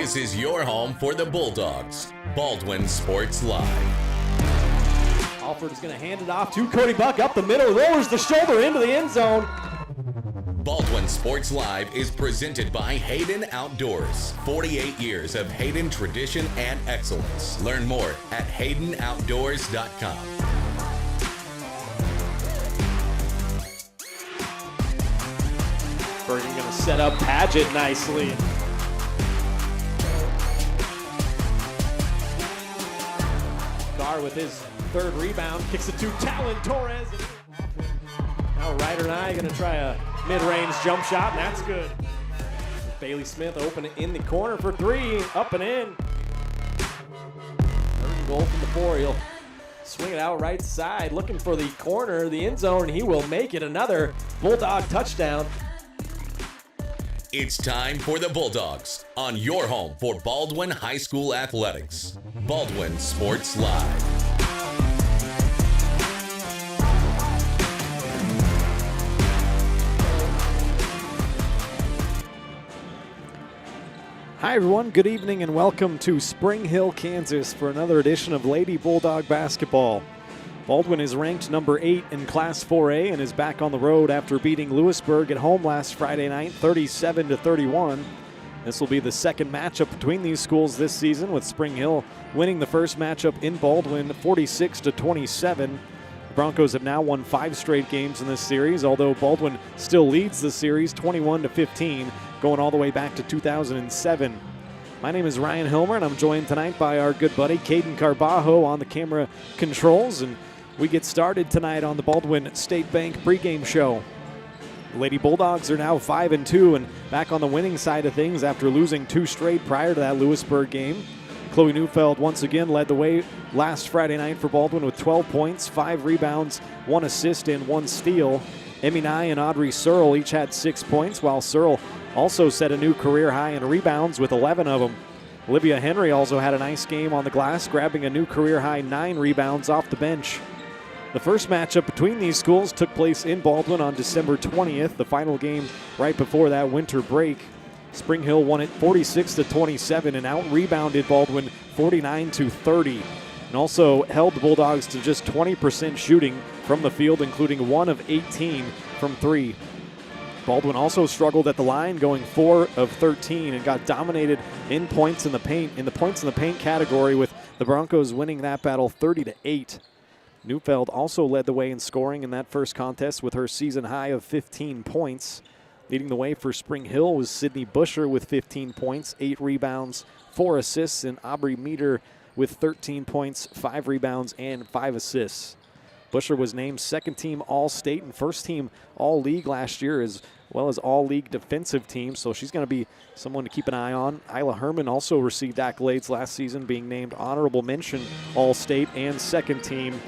This is your home for the Bulldogs. Baldwin Sports Live. Alford is going to hand it off to Cody Buck up the middle, lowers the shoulder into the end zone. Baldwin Sports Live is presented by Hayden Outdoors. 48 years of Hayden tradition and excellence. Learn more at haydenoutdoors.com. Bergen going to set up Padgett nicely. Carr with his third rebound, kicks it to Talon Torres. Now Ryder and I going to try a mid-range jump shot, and that's good. Bailey Smith open in the corner for three, up and in. Third goal from the four. He'll swing it out right side, looking for the corner, the end zone, and he will make it. Another Bulldog touchdown. It's time for the Bulldogs on your home for Baldwin High School Athletics. Baldwin Sports Live. Hi everyone, good evening and welcome to Spring Hill, Kansas for another edition of Lady Bulldog Basketball. Baldwin is ranked number 8 in Class 4A and is back on the road after beating Lewisburg at home last Friday night, 37-31. This will be the second matchup between these schools this season, with Spring Hill winning the first matchup in Baldwin, 46-27. The Broncos have now won 5 straight games in this series, although Baldwin still leads the series 21-15, going all the way back to 2007. My name is Ryan Hilmer, and I'm joined tonight by our good buddy Caden Carbajo on the camera controls, and we get started tonight on the Baldwin State Bank pregame show. The Lady Bulldogs are now 5-2 and back on the winning side of things after losing 2 straight prior to that Lewisburg game. Chloe Neufeld once again led the way last Friday night for Baldwin with 12 points, 5 rebounds, 1 assist, and 1 steal. Emmy Nye and Audrey Searle each had 6 points, while Searle also set a new career high in rebounds with 11 of them. Olivia Henry also had a nice game on the glass, grabbing a new career high 9 rebounds off the bench. The first matchup between these schools took place in Baldwin on December 20th, the final game right before that winter break. Spring Hill won it 46-27 and out-rebounded Baldwin 49-30, and also held the Bulldogs to just 20% shooting from the field, including 1 of 18 from 3. Baldwin also struggled at the line, going 4 of 13, and got dominated in points in the paint category, with the Broncos winning that battle 30-8. Neufeld also led the way in scoring in that first contest with her season high of 15 points. Leading the way for Spring Hill was Sydney Busher with 15 points, 8 rebounds, 4 assists, and Aubrey Meter with 13 points, 5 rebounds, and 5 assists. Busher was named second-team All-State and first-team All-League last year, as well as All-League defensive team, so she's going to be someone to keep an eye on. Isla Herman also received accolades last season, being named honorable mention All-State and second-team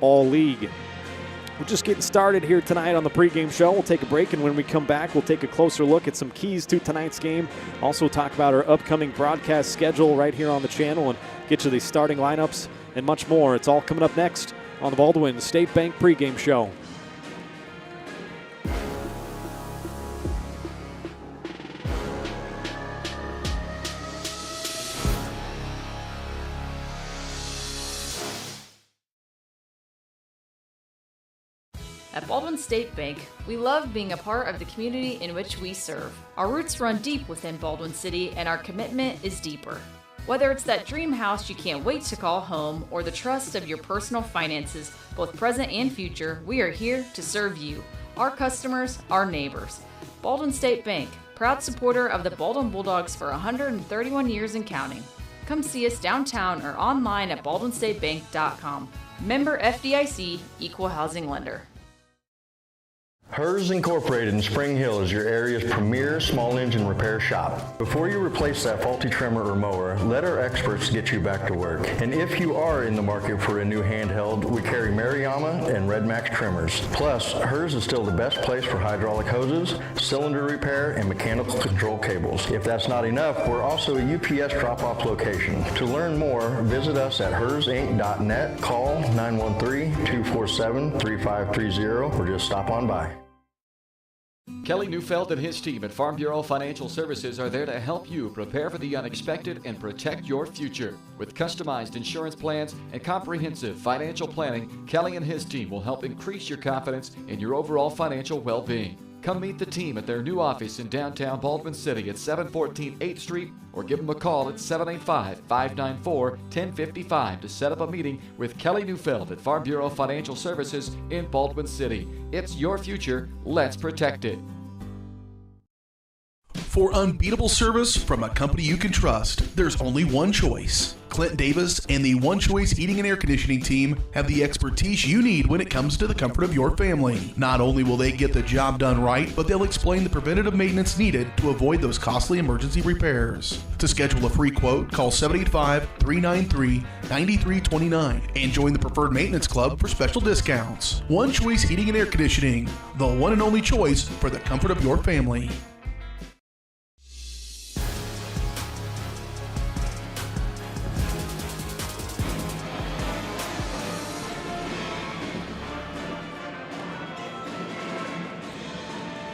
All-League. We're just getting started here tonight on the pregame show. We'll take a break, and when we come back, we'll take a closer look at some keys to tonight's game. Also talk about our upcoming broadcast schedule right here on the channel and get you the starting lineups and much more. It's all coming up next on the Baldwin State Bank pregame show. At Baldwin State Bank, we love being a part of the community in which we serve. Our roots run deep within Baldwin City, and our commitment is deeper. Whether it's that dream house you can't wait to call home, or the trust of your personal finances, both present and future, we are here to serve you, our customers, our neighbors. Baldwin State Bank, proud supporter of the Baldwin Bulldogs for 131 years and counting. Come see us downtown or online at baldwinstatebank.com. Member FDIC, Equal Housing Lender. Hers Incorporated in Spring Hill is your area's premier small engine repair shop. Before you replace that faulty trimmer or mower, let our experts get you back to work. And if you are in the market for a new handheld, we carry Maruyama and Red Max trimmers. Plus, Hers is still the best place for hydraulic hoses, cylinder repair, and mechanical control cables. If that's not enough, we're also a UPS drop-off location. To learn more, visit us at hersinc.net, call 913-247-3530, or just stop on by. Kelly Neufeld and his team at Farm Bureau Financial Services are there to help you prepare for the unexpected and protect your future. With customized insurance plans and comprehensive financial planning, Kelly and his team will help increase your confidence in your overall financial well-being. Come meet the team at their new office in downtown Baldwin City at 714 8th Street or give them a call at 785-594-1055 to set up a meeting with Kelly Neufeld at Farm Bureau Financial Services in Baldwin City. It's your future. Let's protect it. For unbeatable service from a company you can trust, there's only one choice. Clint Davis and the One Choice Heating and Air Conditioning team have the expertise you need when it comes to the comfort of your family. Not only will they get the job done right, but they'll explain the preventative maintenance needed to avoid those costly emergency repairs. To schedule a free quote, call 785-393-9329 and join the Preferred Maintenance Club for special discounts. One Choice Heating and Air Conditioning, the one and only choice for the comfort of your family.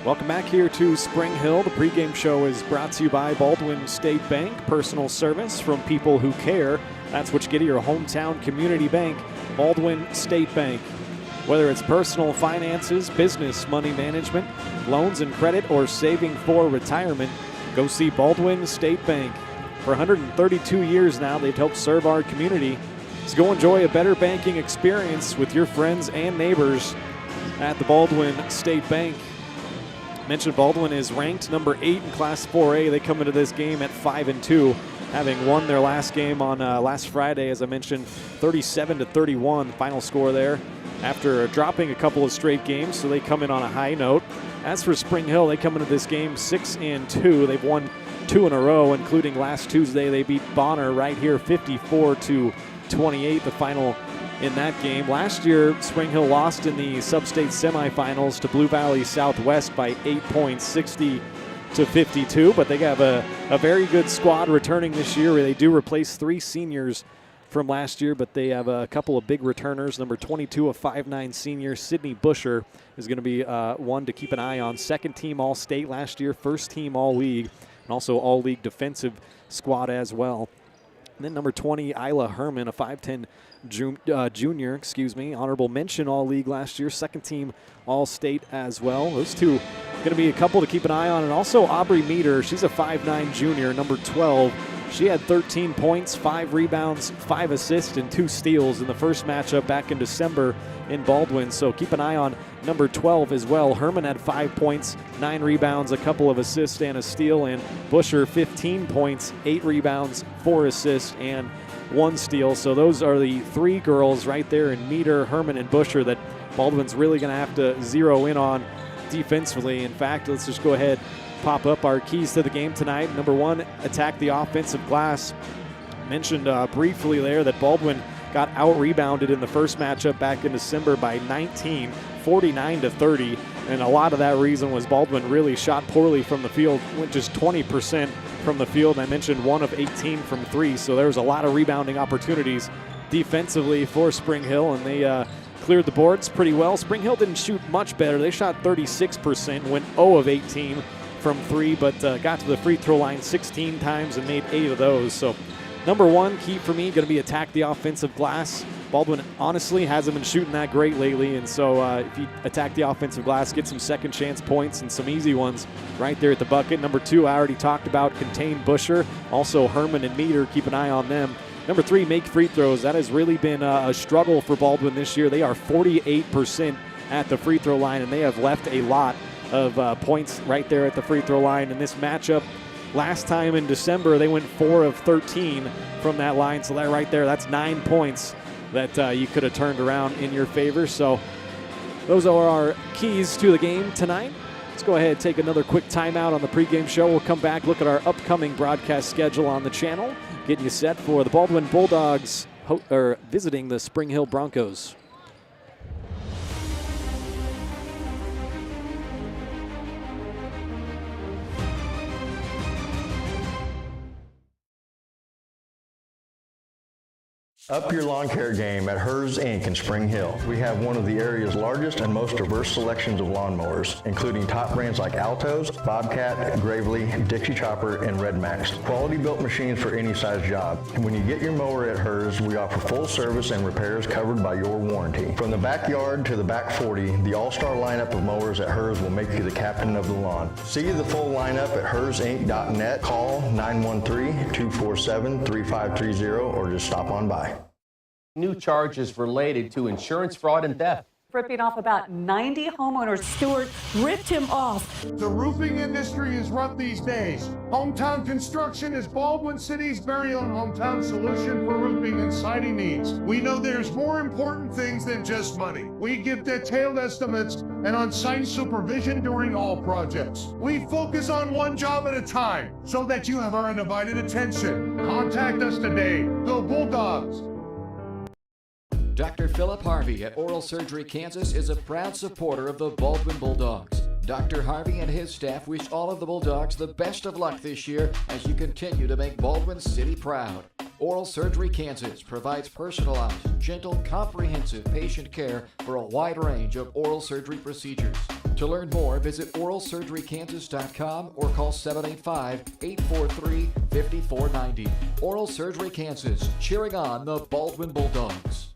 Welcome back here to Spring Hill. The pregame show is brought to you by Baldwin State Bank. Personal service from people who care. That's what you get at your hometown community bank, Baldwin State Bank. Whether it's personal finances, business, money management, loans and credit, or saving for retirement, go see Baldwin State Bank. For 132 years now, they've helped serve our community. So go enjoy a better banking experience with your friends and neighbors at the Baldwin State Bank. Mentioned Baldwin is ranked number 8 in Class 4A. They come into this game at 5-2, having won their last game on last Friday, as I mentioned, 37-31, final score there, after dropping a couple of straight games, so they come in on a high note. As for Spring Hill, they come into this game 6-2. They've won 2 in a row, including last Tuesday. They beat Bonner right here, 54-28, the final in that game. Last year, Spring Hill lost in the sub-state semifinals to Blue Valley Southwest by 8 points, 60-52. But they have a very good squad returning this year. They do replace 3 seniors from last year, but they have a couple of big returners. Number 22, a 5'9" senior, Sydney Busher, is going to be one to keep an eye on. Second team All-State last year, first team All-League, and also All-League defensive squad as well. And then number 20, Isla Herman, a 5'10" junior, honorable mention All-League last year, second team All-State as well. Those two going to be a couple to keep an eye on. And also Aubrey Meter, she's a 5'9" junior, number 12. She had 13 points, 5 rebounds, 5 assists, and 2 steals in the first matchup back in December in Baldwin. So keep an eye on number 12 as well. Herman had 5 points, 9 rebounds, a couple of assists, and a steal. And Busher, 15 points, 8 rebounds, 4 assists, and 1 steal. So those are the 3 girls right there in Meter, Herman, and Busher that Baldwin's really going to have to zero in on defensively. In fact, let's just go ahead, pop up our keys to the game tonight. Number 1, attack the offensive glass. Mentioned briefly there that Baldwin got out-rebounded in the first matchup back in December by 19, 49-30. And a lot of that reason was Baldwin really shot poorly from the field, went just 20% from the field. I mentioned 1 of 18 from 3, so there was a lot of rebounding opportunities defensively for Spring Hill, and they cleared the boards pretty well. Spring Hill didn't shoot much better. They shot 36%, went 0 of 18 from 3, but got to the free throw line 16 times and made 8 of those. So number 1 key for me going to be attack the offensive glass. Baldwin honestly hasn't been shooting that great lately, and so if you attack the offensive glass, get some second chance points and some easy ones right there at the bucket. Number 2, I already talked about, contain Busher. Also Herman and Meter, keep an eye on them. Number 3, make free throws. That has really been a struggle for Baldwin this year. They are 48% at the free throw line, and they have left a lot of points right there at the free throw line. In this matchup, last time in December, they went 4 of 13 from that line. So that right there, that's 9 points that you could have turned around in your favor. So those are our keys to the game tonight. Let's go ahead and take another quick timeout on the pregame show. We'll come back, look at our upcoming broadcast schedule on the channel, getting you set for the Baldwin Bulldogs visiting the Spring Hill Broncos. Up your lawn care game at Hers Inc. in Spring Hill. We have one of the area's largest and most diverse selections of lawnmowers, including top brands like Altos, Bobcat, Gravely, Dixie Chopper, and Red Max. Quality built machines for any size job. And when you get your mower at Hers, we offer full service and repairs covered by your warranty. From the backyard to the back 40, the all-star lineup of mowers at Hers will make you the captain of the lawn. See the full lineup at hersinc.net. Call 913-247-3530 or just stop on by. New charges related to insurance fraud and theft. Ripping off about 90 homeowners. Stewart ripped him off. The roofing industry is rough these days. Hometown Construction is Baldwin City's very own hometown solution for roofing and siding needs. We know there's more important things than just money. We give detailed estimates and on-site supervision during all projects. We focus on one job at a time so that you have our undivided attention. Contact us today. Go Bulldogs! Dr. Philip Harvey at Oral Surgery Kansas is a proud supporter of the Baldwin Bulldogs. Dr. Harvey and his staff wish all of the Bulldogs the best of luck this year as you continue to make Baldwin City proud. Oral Surgery Kansas provides personalized, gentle, comprehensive patient care for a wide range of oral surgery procedures. To learn more, visit oralsurgerykansas.com or call 785-843-5490. Oral Surgery Kansas, cheering on the Baldwin Bulldogs.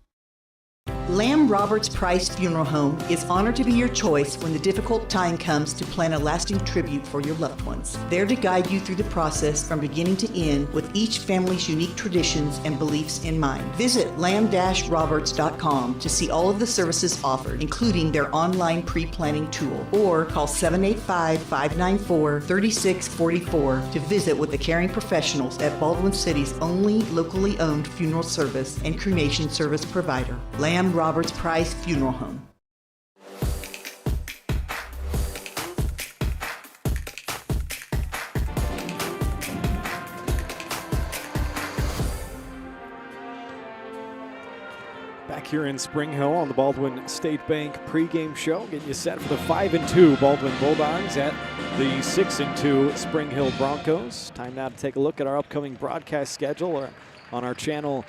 Lamb Roberts Price Funeral Home is honored to be your choice when the difficult time comes to plan a lasting tribute for your loved ones. There to guide you through the process from beginning to end with each family's unique traditions and beliefs in mind. Visit lamb-roberts.com to see all of the services offered, including their online pre-planning tool, or call 785-594-3644 to visit with the caring professionals at Baldwin City's only locally owned funeral service and cremation service provider, Lamb Roberts Price Funeral Home. Back here in Spring Hill on the Baldwin State Bank pregame show, getting you set for the 5-2 Baldwin Bulldogs at the 6-2 Spring Hill Broncos. Time now to take a look at our upcoming broadcast schedule on our channel.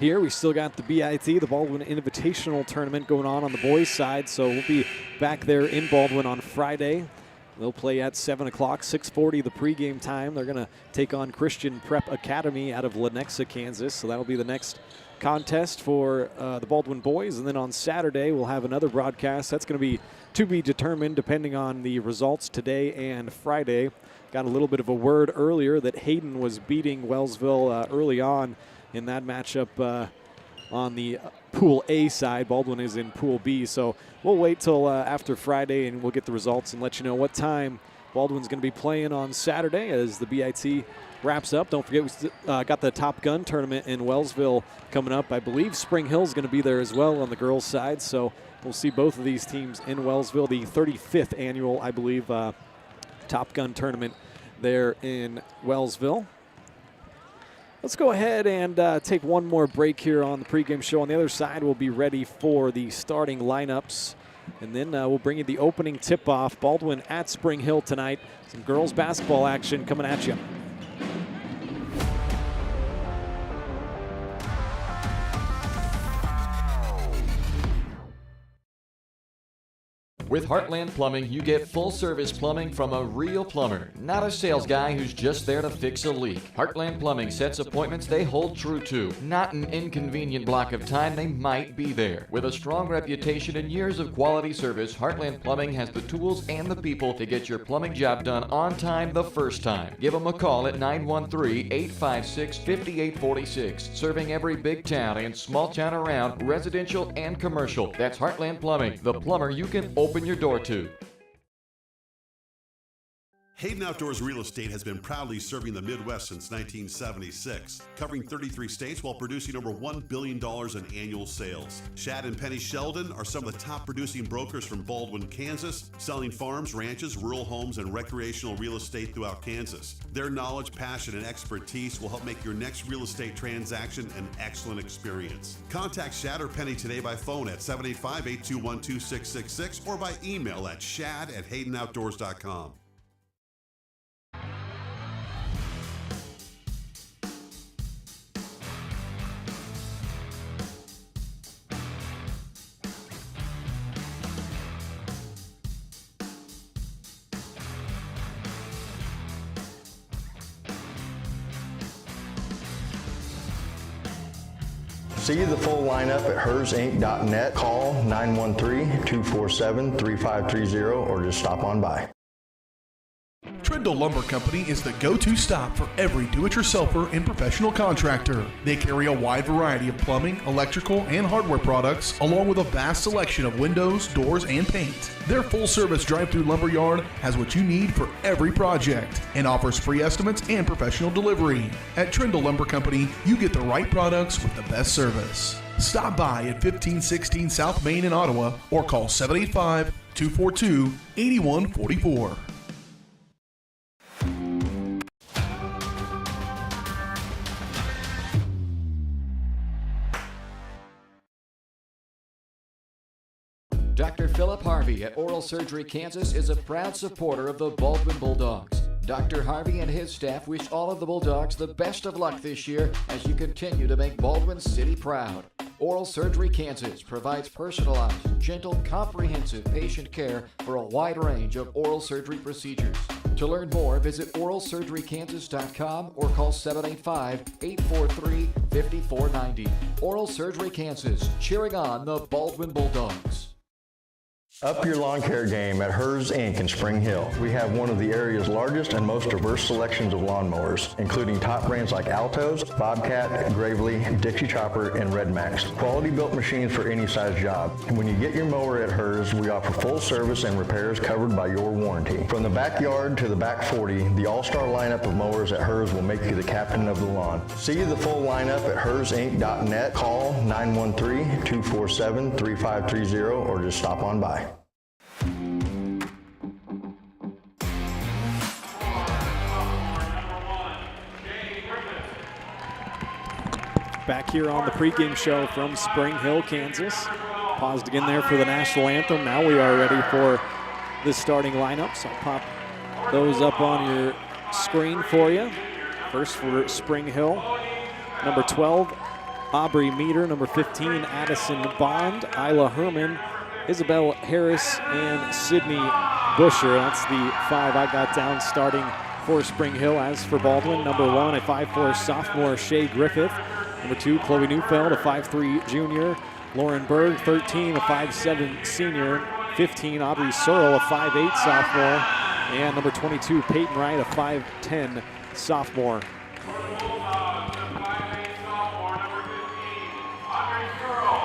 Here we still got the BIT, the Baldwin Invitational Tournament going on the boys' side, so we'll be back there in Baldwin on Friday. They'll play at 7 o'clock, 6:40 the pregame time. They're going to take on Christian Prep Academy out of Lenexa, Kansas, so that'll be the next contest for the Baldwin boys. And then on Saturday we'll have another broadcast. That's going to be determined depending on the results today and Friday. Got a little bit of a word earlier that Hayden was beating Wellsville early on in that matchup on the Pool A side. Baldwin is in Pool B, so we'll wait till after Friday and we'll get the results and let you know what time Baldwin's going to be playing on Saturday as the BIT wraps up. Don't forget, we got the Top Gun tournament in Wellsville coming up. I believe Spring Hill's going to be there as well on the girls' side, so we'll see both of these teams in Wellsville. The 35th annual, I believe, Top Gun tournament there in Wellsville. Let's go ahead and take one more break here on the pregame show. On the other side, we'll be ready for the starting lineups. And then we'll bring you the opening tip-off. Baldwin at Spring Hill tonight. Some girls basketball action coming at you. With Heartland Plumbing, you get full-service plumbing from a real plumber, not a sales guy who's just there to fix a leak. Heartland Plumbing sets appointments they hold true to, not an inconvenient block of time they might be there. With a strong reputation and years of quality service, Heartland Plumbing has the tools and the people to get your plumbing job done on time the first time. Give them a call at 913-856-5846, serving every big town and small town around, residential and commercial. That's Heartland Plumbing, the plumber you can open your door to. Hayden Outdoors Real Estate has been proudly serving the Midwest since 1976, covering 33 states while producing over $1 billion in annual sales. Shad and Penny Sheldon are some of the top producing brokers from Baldwin, Kansas, selling farms, ranches, rural homes, and recreational real estate throughout Kansas. Their knowledge, passion, and expertise will help make your next real estate transaction an excellent experience. Contact Shad or Penny today by phone at 785-821-2666 or by email at shad@haydenoutdoors.com. See the full lineup at hersinc.net. Call 913-247-3530 or just stop on by. Trindle Lumber Company is the go-to stop for every do-it-yourselfer and professional contractor. They carry a wide variety of plumbing, electrical, and hardware products, along with a vast selection of windows, doors, and paint. Their full-service drive-through lumber yard has what you need for every project and offers free estimates and professional delivery. At Trindle Lumber Company, you get the right products with the best service. Stop by at 1516 South Main in Ottawa or call 785-242-8144. Dr. Philip Harvey at Oral Surgery Kansas is a proud supporter of the Baldwin Bulldogs. Dr. Harvey and his staff wish all of the Bulldogs the best of luck this year as you continue to make Baldwin City proud. Oral Surgery Kansas provides personalized, gentle, comprehensive patient care for a wide range of oral surgery procedures. To learn more, visit oralsurgerykansas.com or call 785-843-5490. Oral Surgery Kansas, cheering on the Baldwin Bulldogs. Up your lawn care game at Hers Inc. in Spring Hill. We have one of the area's largest and most diverse selections of lawnmowers, including top brands like Altos, Bobcat, Gravely, Dixie Chopper, and Red Max. Quality built machines for any size job. And when you get your mower at Hers, we offer full service and repairs covered by your warranty. From the backyard to the back 40, the all-star lineup of mowers at Hers will make you the captain of the lawn. See the full lineup at hersinc.net. Call 913-247-3530 or just stop on by. Back here on the pregame show from Spring Hill, Kansas. Paused again there for the national anthem. Now we are ready for the starting lineup. So I'll pop those up on your screen for you. First for Spring Hill, number 12, Aubrey Meter. Number 15, Addison Bond. Isla Herman, Isabel Harris, and Sydney Busher. That's the five I got down starting for Spring Hill. As for Baldwin, number 1, a 5'4" sophomore, Shay Griffith. Number 2, Chloe Neufeld, a 5'3" junior. Lauren Berg, 13, a 5'7" senior. 15, Aubrey Searle, a 5'8" sophomore. And number 22, Peyton Wright, a 5'10" sophomore.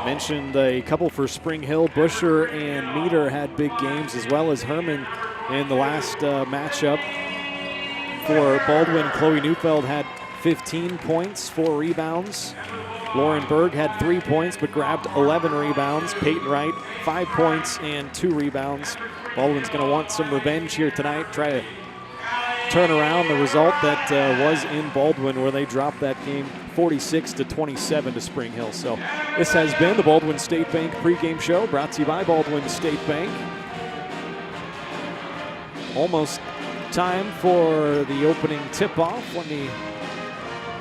Mentioned a couple for Spring Hill. Busher and Meter had big games, as well as Herman in the last matchup. For Baldwin, Chloe Neufeld had 15 points, 4 rebounds. Lauren Berg had 3 points but grabbed 11 rebounds. Peyton Wright, 5 points and 2 rebounds. Baldwin's going to want some revenge here tonight, try to turn around the result that was in Baldwin, where they dropped that game 46-27 to Spring Hill. So this has been the Baldwin State Bank pregame show, brought to you by Baldwin State Bank. Almost time for the opening tip-off. Let me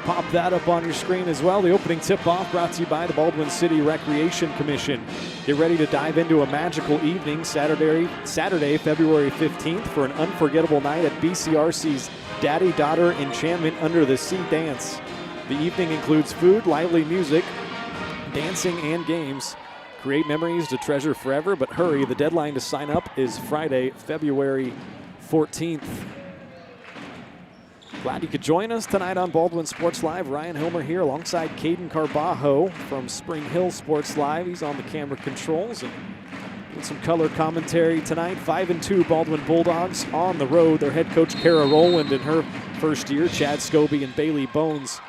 pop that up on your screen as well. The opening tip-off brought to you by the Baldwin City Recreation Commission. Get ready to dive into a magical evening Saturday, February 15th for an unforgettable night at BCRC's Daddy-Daughter Enchantment Under the Sea Dance. The evening includes food, lively music, dancing, and games. Create memories to treasure forever, but hurry, the deadline to sign up is Friday, February 14th. Glad you could join us tonight on Baldwin Sports Live. Ryan Hilmer here alongside Caden Carbajo from Spring Hill Sports Live. He's on the camera controls and doing some color commentary tonight. 5-2 Baldwin Bulldogs on the road. Their head coach Kara Rowland in her first year. Chad Scobie and Bailey Bones,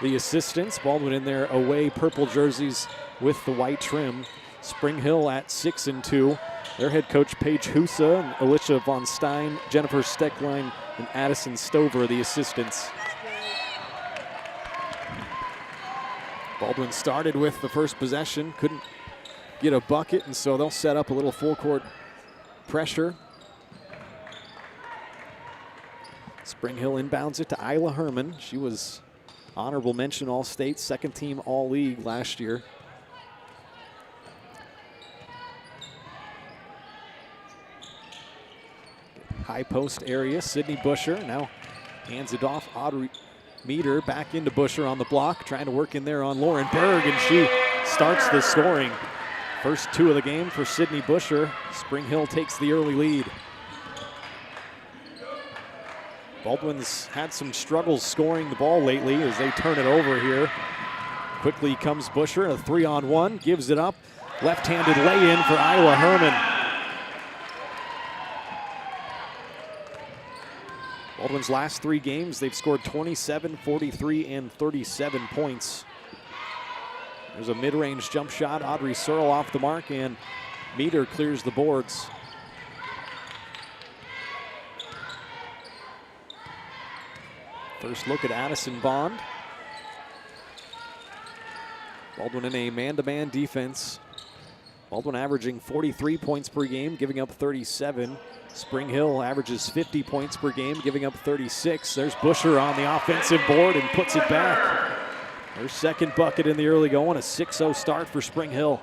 the assistants. Baldwin in their away purple jerseys with the white trim. Spring Hill at 6-2. Their head coach Paige Husa and Alicia Von Stein, Jennifer Steckline, and Addison Stover, the assistants. Baldwin started with the first possession, couldn't get a bucket, and so they'll set up a little full court pressure. Spring Hill inbounds it to Isla Herman. She was honorable mention All-State, second team All-League last year. High post area, Sydney Busher now hands it off. Meter back into Busher on the block, trying to work in there on Lauren Berg, and she starts the scoring. First 2 of the game for Sydney Busher. Spring Hill takes the early lead. Baldwin's had some struggles scoring the ball lately as they turn it over here. Quickly comes Busher, a 3-on-1, gives it up. Left-handed lay-in for Iowa Herman. Baldwin's last 3 games, they've scored 27, 43, and 37 points. There's a mid-range jump shot. Audrey Searle off the mark, and Meter clears the boards. First look at Addison Bond. Baldwin in a man-to-man defense. Baldwin averaging 43 points per game, giving up 37. Spring Hill averages 50 points per game, giving up 36. There's Busher on the offensive board and puts it back. Her second bucket in the early going, a 6-0 start for Spring Hill.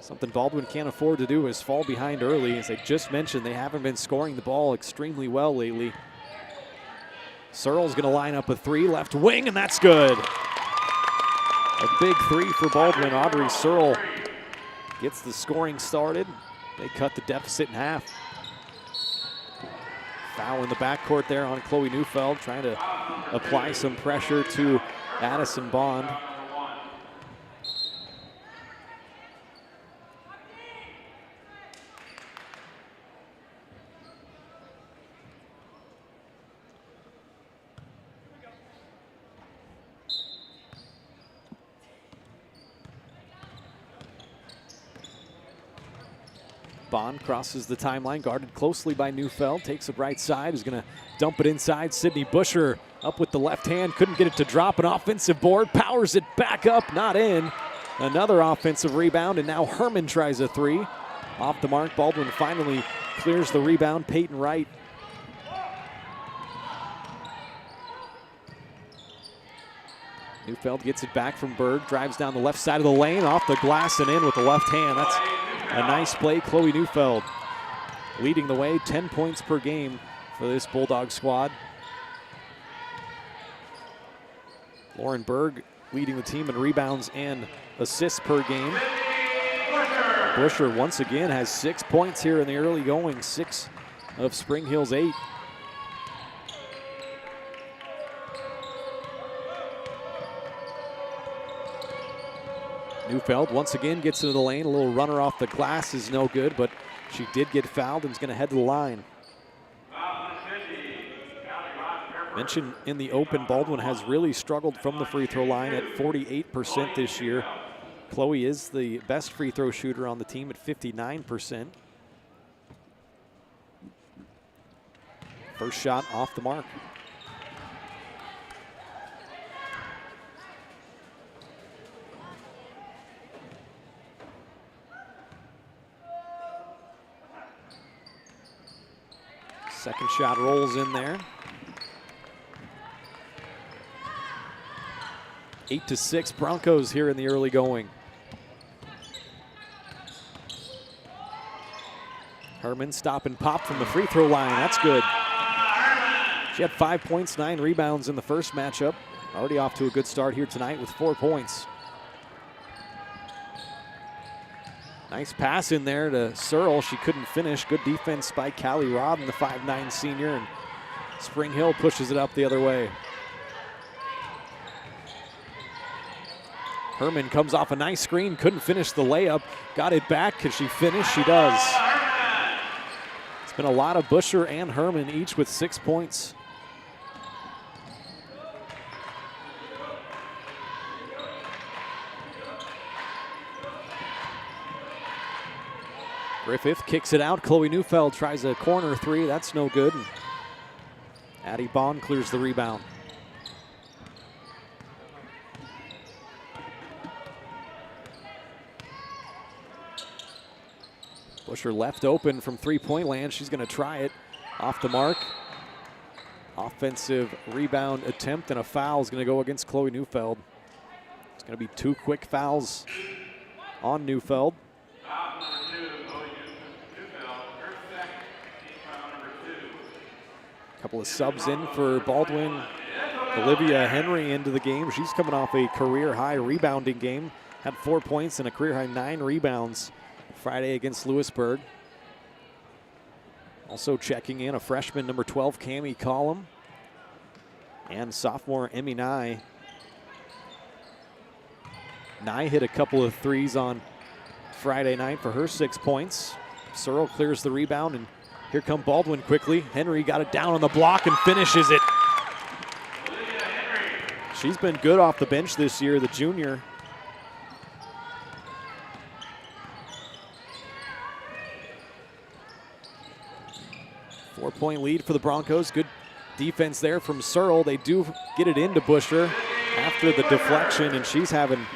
Something Baldwin can't afford to do is fall behind early. As I just mentioned, they haven't been scoring the ball extremely well lately. Searle's gonna line up a 3, left wing, and that's good. A big 3 for Baldwin. Audrey Searle gets the scoring started. They cut the deficit in half. Foul in the backcourt there on Chloe Neufeld, trying to apply some pressure to Addison Bond. Bond crosses the timeline, guarded closely by Neufeld, takes it right side, is going to dump it inside. Sydney Busher up with the left hand, couldn't get it to drop. An offensive board, powers it back up, not in. Another offensive rebound, and now Herman tries a 3. Off the mark, Baldwin finally clears the rebound. Peyton Wright. Neufeld gets it back from Berg, drives down the left side of the lane, off the glass and in with the left hand. That's a nice play. Chloe Neufeld leading the way, 10 points per game for this Bulldog squad. Lauren Berg leading the team in rebounds and assists per game. Busher once again has 6 points here in the early going, 6 of Spring Hill's 8. Neufeld once again gets into the lane. A little runner off the glass is no good, but she did get fouled and is going to head to the line. Mentioned in the open, Baldwin has really struggled from the free throw line at 48% this year. Chloe is the best free throw shooter on the team at 59%. First shot off the mark. Second shot rolls in there. 8-6 Broncos here in the early going. Herman stop and pop from the free throw line. That's good. She had 5 points, 9 rebounds in the first matchup. Already off to a good start here tonight with 4 points. Nice pass in there to Searle. She couldn't finish. Good defense by Callie Rodden, the 5'9" senior, and Spring Hill pushes it up the other way. Herman comes off a nice screen, couldn't finish the layup. Got it back. Can she finish? She does. It's been a lot of Busher and Herman, each with 6 points. Griffith kicks it out. Chloe Neufeld tries a corner 3. That's no good. And Addie Bond clears the rebound. Busher left open from three-point land. She's going to try it. Off the mark. Offensive rebound attempt, and a foul is going to go against Chloe Neufeld. It's going to be 2 quick fouls on Neufeld. couple of subs in for Baldwin. Olivia Henry into the game. She's coming off a career-high rebounding game. Had 4 points and a career-high 9 rebounds Friday against Lewisburg. Also checking in, a freshman, number 12, Cami Collum. And sophomore, Emmy Nye. Nye hit a couple of threes on Friday night for her 6 points. Searle clears the rebound, and here come Baldwin quickly. Henry got it down on the block and finishes it. She's been good off the bench this year, the junior. Four-point lead for the Broncos. Good defense there from Searle. They do get it into Busher after the deflection, and she's having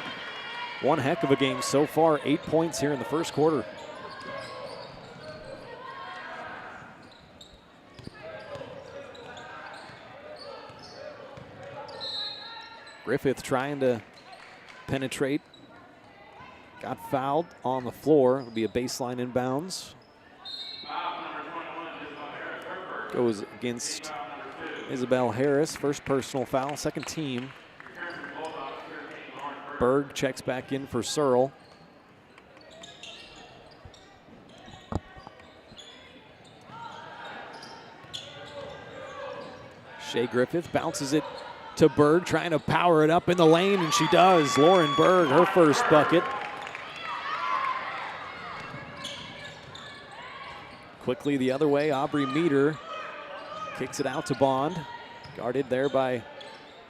one heck of a game so far. 8 points here in the first quarter. Griffith trying to penetrate. Got fouled on the floor. It'll be a baseline inbounds. Goes against Isabel Harris. First personal foul, second team. Berg checks back in for Searle. Shea Griffith bounces it to Berg, trying to power it up in the lane, and she does. Lauren Berg, her first bucket. Quickly the other way, Aubrey Meter kicks it out to Bond. Guarded there by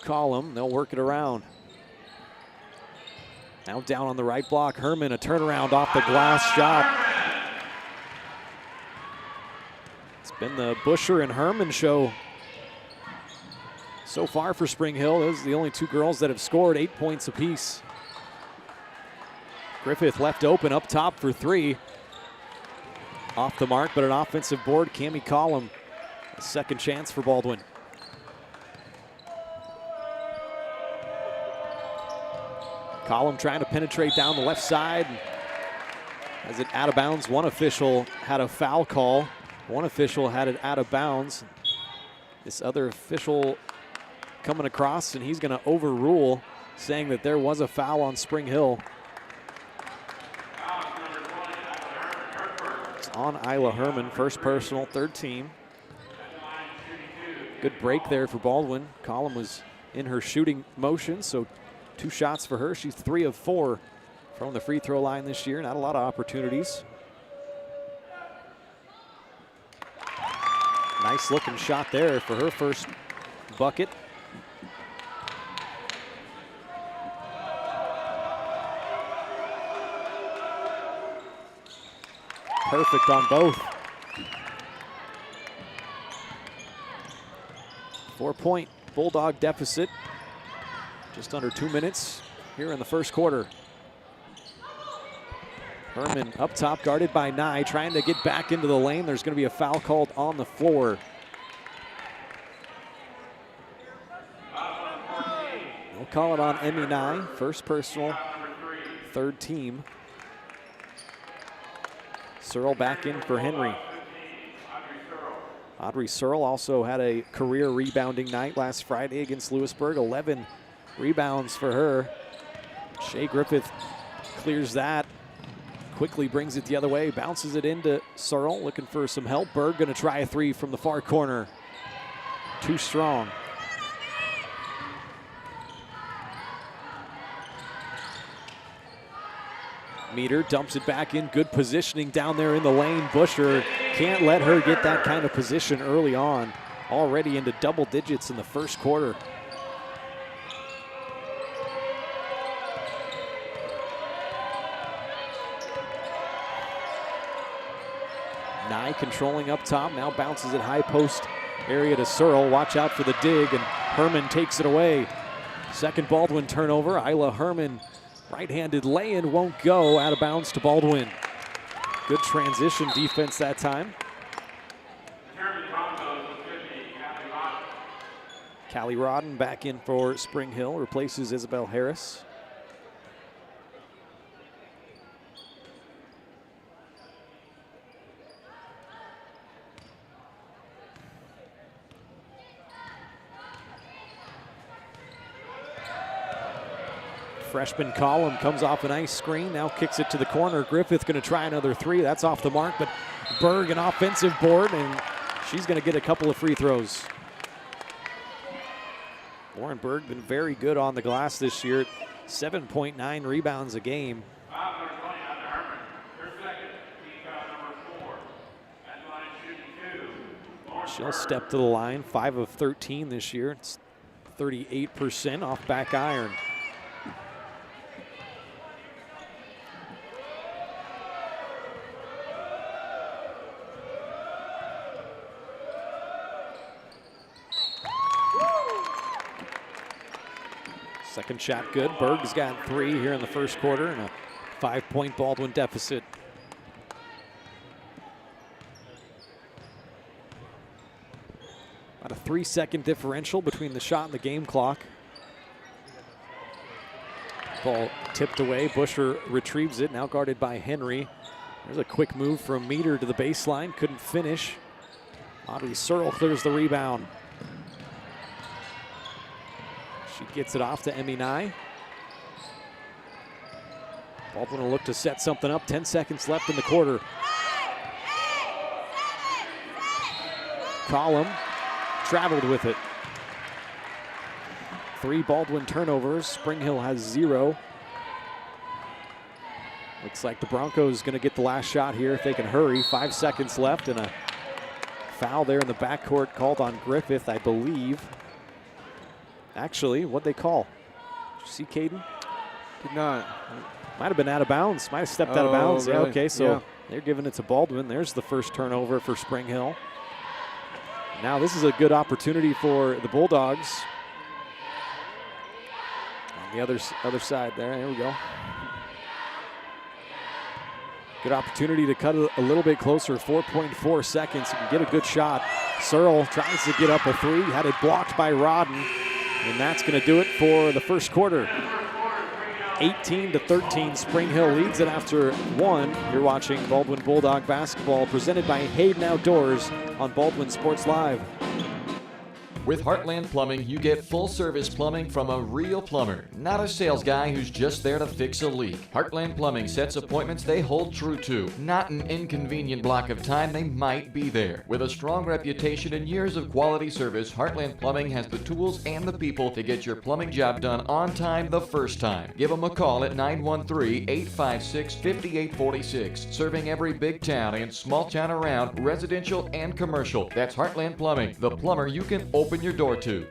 Collum. They'll work it around. Now down on the right block, Herman, a turnaround off the glass shot. It's been the Busher and Herman show so far for Spring Hill. Those are the only two girls that have scored 8 points apiece. Griffith left open up top for three. Off the mark, but an offensive board. Cami Collum, a second chance for Baldwin. Collum trying to penetrate down the left side. Has it out of bounds. One official had a foul call. One official had it out of bounds. This other official coming across, and he's going to overrule, saying that there was a foul on Spring Hill. It's on Isla Herman, first personal, third team. Good break there for Baldwin. Collum was in her shooting motion, so 2 shots for her. She's 3 of 4 from the free throw line this year. Not a lot of opportunities. Nice looking shot there for her first bucket. Perfect on both. 4-point Bulldog deficit. Just under 2 minutes here in the first quarter. Herman up top, guarded by Nye, trying to get back into the lane. There's going to be a foul called on the floor. They'll call it on Emmy Nye, first personal, third team. Searle back in for Henry. Audrey Searle also had a career rebounding night last Friday against Lewisburg. 11 rebounds for her. Shea Griffith clears that. Quickly brings it the other way. Bounces it into Searle. Looking for some help. Berg going to try a three from the far corner. Too strong. Meter dumps it back in. Good positioning down there in the lane. Busher can't let her get that kind of position early on. Already into double digits in the first quarter. Nye controlling up top. Now bounces it high post area to Searle. Watch out for the dig, and Herman takes it away. Second Baldwin turnover. Isla Herman, right-handed lay-in, won't go. Out of bounds to Baldwin. Good transition defense that time. Callie Rodden back in for Spring Hill, replaces Isabel Harris. Freshman Column comes off a nice screen, now kicks it to the corner. Griffith going to try another three. That's off the mark, but Berg an offensive board, and she's going to get a couple of free throws. Lauren Berg been very good on the glass this year, 7.9 rebounds a game. She'll step to the line, 5 of 13 this year. It's 38% off back iron. Second shot good. Berg's got 3 here in the first quarter and a 5-point Baldwin deficit. About a 3-second differential between the shot and the game clock. Ball tipped away. Busher retrieves it, now guarded by Henry. There's a quick move from Meter to the baseline, couldn't finish. Audrey Searle clears the rebound. She gets it off to Emmy Nye. Baldwin will look to set something up. 10 seconds left in the quarter. Column traveled with it. 3 Baldwin turnovers. Spring Hill has 0. Looks like the Broncos going to get the last shot here if they can hurry. 5 seconds left, and a foul there in the backcourt called on Griffith, I believe. Actually, what'd they call? Did you see Caden? Did not. Might have been out of bounds. Might have stepped out of bounds. Really? Yeah, okay, so they're giving it to Baldwin. There's the first turnover for Spring Hill. Now this is a good opportunity for the Bulldogs. On the other side there we go. Good opportunity to cut it a little bit closer, 4.4 seconds. You can get a good shot. Searle tries to get up a 3, had it blocked by Rodden, and that's gonna do it for the first quarter. 18-13, Spring Hill leads it after 1. You're watching Baldwin Bulldog basketball presented by Hayden Outdoors on Baldwin Sports Live. With Heartland Plumbing, you get full-service plumbing from a real plumber, not a sales guy who's just there to fix a leak. Heartland Plumbing sets appointments they hold true to, not an inconvenient block of time they might be there. With a strong reputation and years of quality service, Heartland Plumbing has the tools and the people to get your plumbing job done on time the first time. Give them a call at 913-856-5846. Serving every big town and small town around, residential and commercial. That's Heartland Plumbing, the plumber you can open your door to.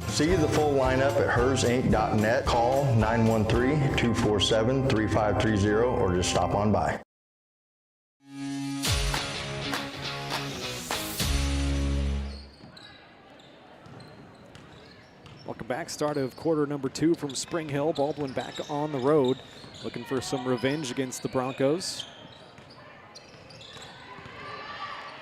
See the full lineup at hersinc.net. Call 913-247-3530 or just stop on by. Welcome back. Start of quarter number 2 from Spring Hill. Baldwin back on the road, looking for some revenge against the Broncos.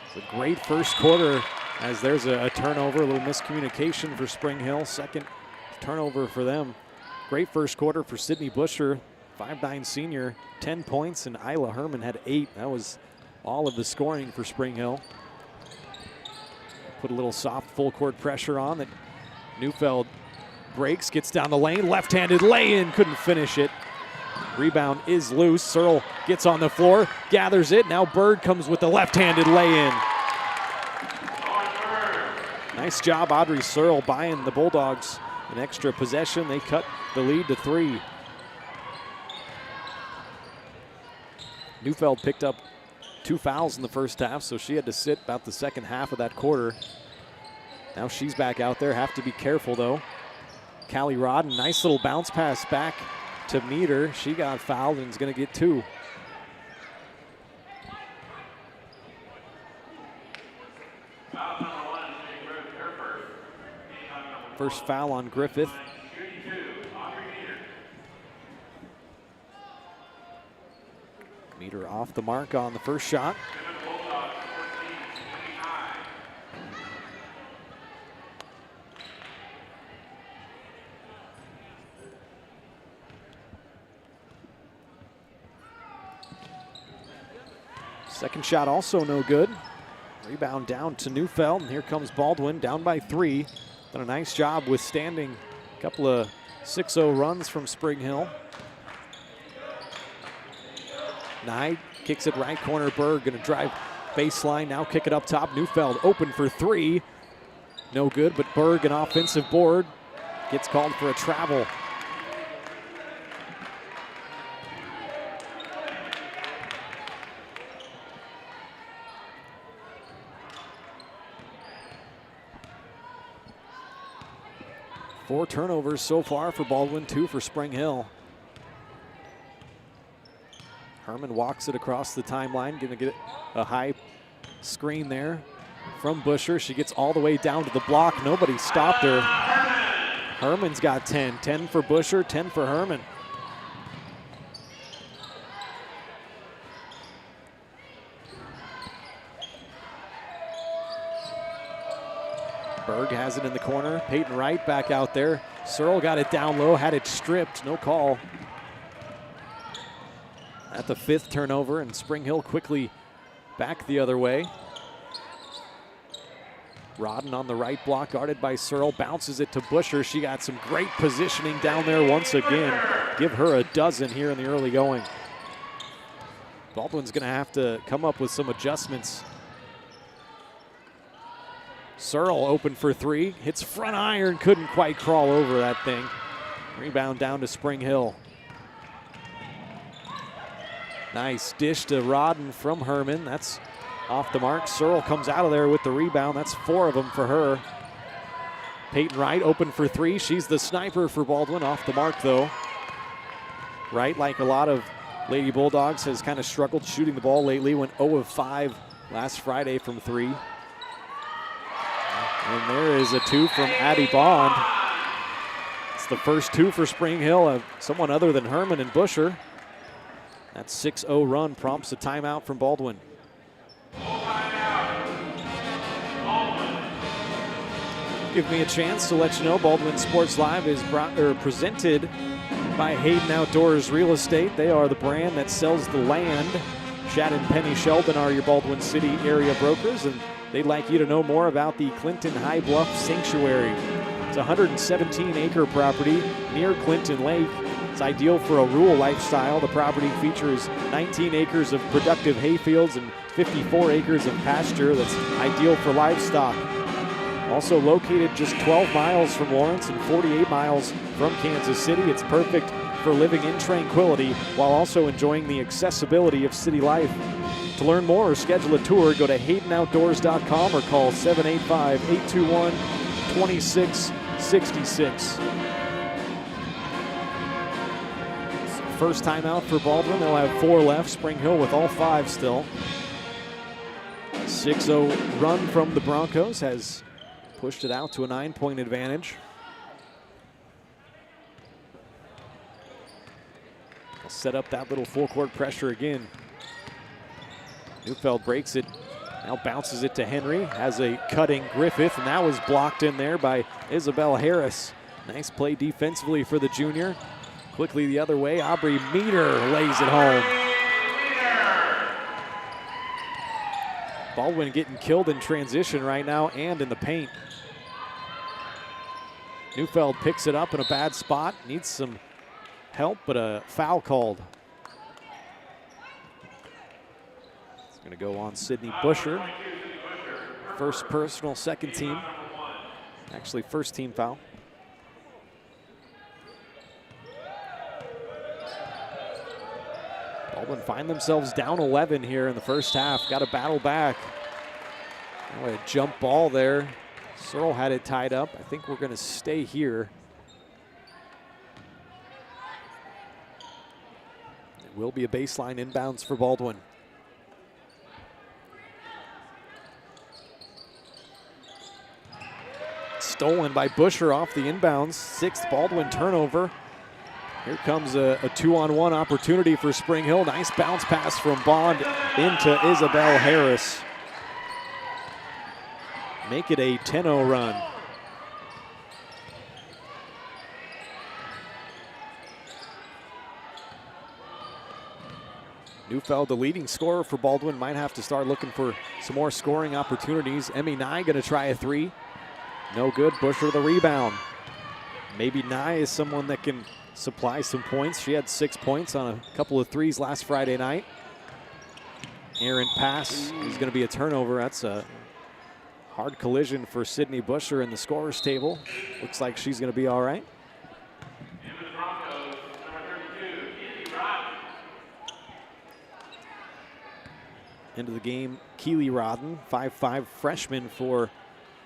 It's a great first quarter as there's a turnover, a little miscommunication for Spring Hill. Second turnover for them. Great first quarter for Sydney Busher, 5'9" senior, 10 points, and Isla Herman had 8. That was all of the scoring for Spring Hill. Put a little soft full court pressure on that. Neufeld breaks, gets down the lane, left-handed lay-in, couldn't finish it. Rebound is loose. Searle gets on the floor, gathers it. Now Bird comes with the left-handed lay-in. Nice job, Audrey Searle, buying the Bulldogs an extra possession. They cut the lead to 3. Neufeld picked up 2 fouls in the first half, so she had to sit about the second half of that quarter. Now she's back out there. Have to be careful, though. Callie Rodden, nice little bounce pass back to Meter. She got fouled and is going to get 2. First foul on Griffith. Meter off the mark on the first shot. Second shot also no good. Rebound down to Neufeld, and here comes Baldwin down by 3. Done a nice job withstanding a couple of 6-0 runs from Spring Hill. Nye kicks it right corner. Berg gonna drive baseline, now kick it up top. Neufeld open for 3. No good, but Berg, an offensive board, gets called for a travel. Four turnovers so far for Baldwin, 2 for Spring Hill. Herman walks it across the timeline, gonna get a high screen there from Busher. She gets all the way down to the block. Nobody stopped her. Herman's got 10. 10 for Busher, 10 for Herman. Berg has it in the corner. Peyton Wright back out there. Searle got it down low, had it stripped, no call. At the 5th turnover, and Spring Hill quickly back the other way. Rodden on the right block, guarded by Searle, bounces it to Busher. She got some great positioning down there once again. Give her a dozen here in the early going. Baldwin's gonna have to come up with some adjustments. Searle open for 3, hits front iron, couldn't quite crawl over that thing. Rebound down to Spring Hill. Nice dish to Rodden from Herman. That's off the mark. Searle comes out of there with the rebound. That's 4 of them for her. Peyton Wright open for 3. She's the sniper for Baldwin. Off the mark though. Wright, like a lot of Lady Bulldogs, has kind of struggled shooting the ball lately. Went 0 of 5 last Friday from 3. And there is a 2 from Addie Bond. It's the first 2 for Spring Hill of someone other than Herman and Busher. That 6-0 run prompts a timeout from Baldwin. Give me a chance to let you know Baldwin Sports Live is presented by Hayden Outdoors Real Estate. They are the brand that sells the land. Chad and Penny Sheldon are your Baldwin City area brokers, and they'd like you to know more about the Clinton High Bluff Sanctuary. It's a 117-acre property near Clinton Lake. It's ideal for a rural lifestyle. The property features 19 acres of productive hayfields and 54 acres of pasture that's ideal for livestock. Also located just 12 miles from Lawrence and 48 miles from Kansas City, it's perfect for living in tranquility while also enjoying the accessibility of city life. To learn more or schedule a tour, go to HaydenOutdoors.com or call 785-821-2666. First timeout for Baldwin. They'll have 4 left. Spring Hill with all 5 still. 6-0 run from the Broncos has pushed it out to a 9-point advantage. They'll set up that little full-court pressure again. Neufeld breaks it, now bounces it to Henry, has a cutting Griffith, and that was blocked in there by Isabel Harris. Nice play defensively for the junior. Quickly the other way, Aubrey Meter lays it home. Baldwin getting killed in transition right now and in the paint. Neufeld picks it up in a bad spot, needs some help, but a foul called. It's gonna go on Sydney Busher. First personal, second team. Actually, first team foul. Baldwin find themselves down 11 here in the first half. Got to battle back. Oh, a jump ball there. Searle had it tied up. I think we're going to stay here. It will be a baseline inbounds for Baldwin. Stolen by Busher off the inbounds. 6th Baldwin turnover. Here comes a 2-on-1 opportunity for Spring Hill. Nice bounce pass from Bond into Isabel Harris. Make it a 10-0 run. Neufeld, the leading scorer for Baldwin, might have to start looking for some more scoring opportunities. Emmy Nye going to try a three. No good. Busher the rebound. Maybe Nye is someone that can supply some points. She had 6 points on a couple of threes last Friday night. Errant pass is going to be a turnover. That's a hard collision for Sydney Busher in the scorer's table. Looks like she's going to be all right. Into the game, Keely Rodden, 5'5" freshman for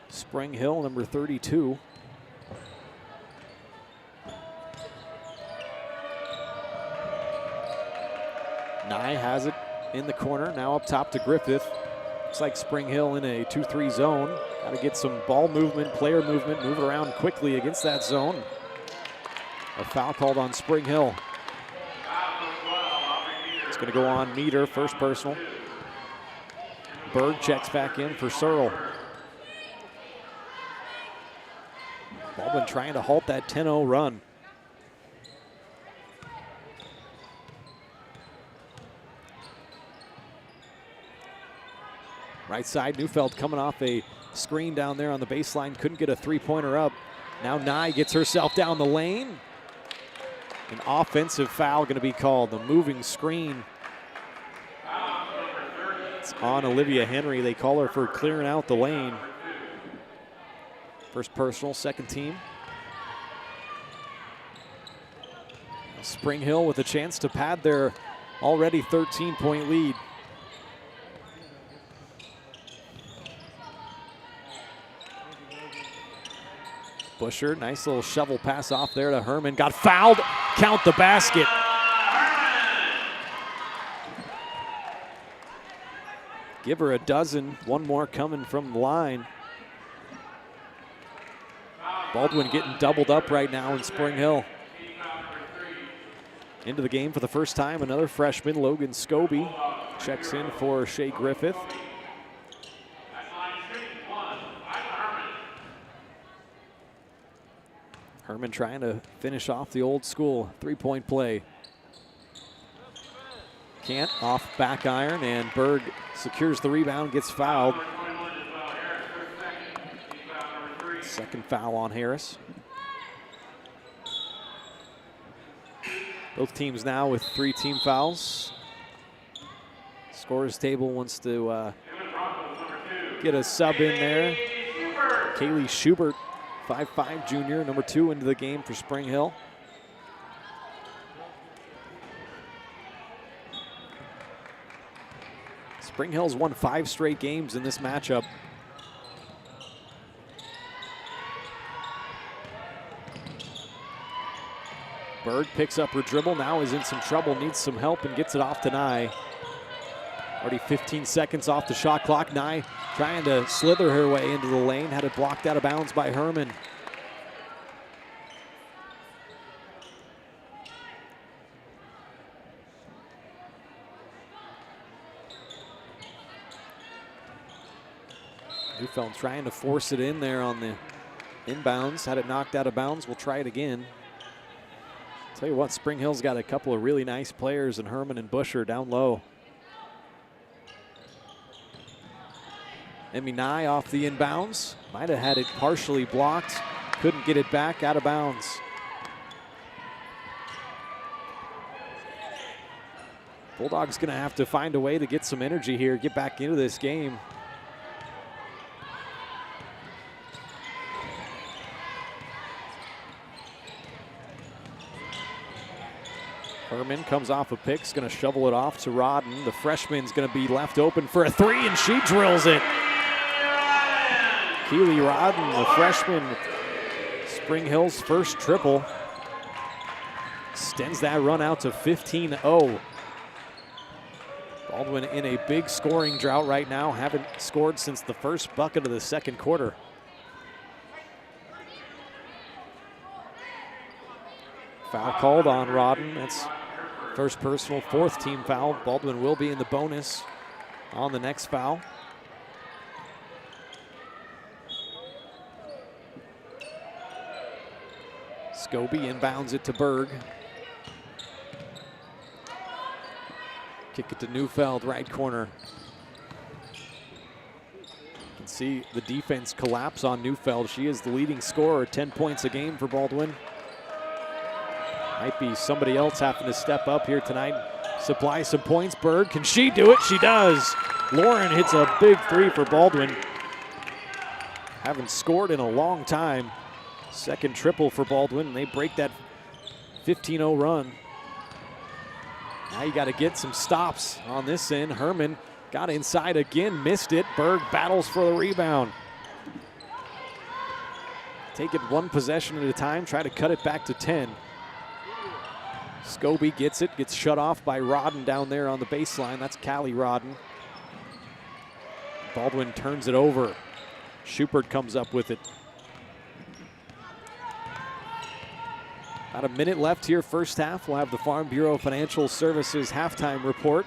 Spring Hill, number 32. Nye has it in the corner, now up top to Griffith. Looks like Spring Hill in a 2-3 zone. Got to get some ball movement, player movement, move around quickly against that zone. A foul called on Spring Hill. It's going to go on Meter, first personal. Berg checks back in for Searle. Baldwin trying to halt that 10-0 run. Right side, Neufeld coming off a screen down there on the baseline. Couldn't get a three-pointer up. Now Nye gets herself down the lane. An offensive foul going to be called. The moving screen. It's on Olivia Henry. They call her for clearing out the lane. First personal, second team. Spring Hill with a chance to pad their already 13-point lead. Busher, nice little shovel pass off there to Herman. Got fouled, count the basket. Give her a dozen, one more coming from the line. Baldwin getting doubled up right now in Spring Hill. Into the game for the first time, another freshman, Logan Scobie, checks in for Shea Griffith. Herman trying to finish off the old school three-point play. Can't, off back iron, and Berg secures the rebound, gets fouled. Second foul on Harris. Both teams now with 3 team fouls. Scorers table wants to get a sub in there. Kaylee Schubert, 5'5" junior, number 2 into the game for Spring Hill. Spring Hill's won 5 straight games in this matchup. Berg picks up her dribble, now is in some trouble, needs some help, and gets it off to Nye. Already 15 seconds off the shot clock. Nye trying to slither her way into the lane, had it blocked out of bounds by Herman. Neufeld trying to force it in there on the inbounds, had it knocked out of bounds. We'll try it again. Tell you what, Spring Hill's got a couple of really nice players in Herman and Busher down low. Emmy Nye off the inbounds. Might have had it partially blocked. Couldn't get it back, out of bounds. Bulldogs gonna have to find a way to get some energy here, get back into this game. Herman comes off a pick, is going to shovel it off to Rodden. The freshman's going to be left open for a three, and she drills it. Keely Rodden, the freshman, Spring Hill's first triple. Extends that run out to 15-0. Baldwin in a big scoring drought right now. Haven't scored since the first bucket of the second quarter. Foul called on Rodden. That's first personal, 4th team foul. Baldwin will be in the bonus on the next foul. Scobie inbounds it to Berg. Kick it to Neufeld, right corner. You can see the defense collapse on Neufeld. She is the leading scorer, 10 points a game for Baldwin. Might be somebody else having to step up here tonight, supply some points. Berg, can she do it? She does. Lauren hits a big three for Baldwin. Haven't scored in a long time. Second triple for Baldwin, and they break that 15-0 run. Now you got to get some stops on this end. Herman got inside again, missed it. Berg battles for the rebound. Take it one possession at a time, try to cut it back to 10. Scobie gets it, gets shut off by Rodden down there on the baseline. That's Callie Rodden. Baldwin turns it over. Schubert comes up with it. About a minute left here, first half. We'll have the Farm Bureau Financial Services halftime report.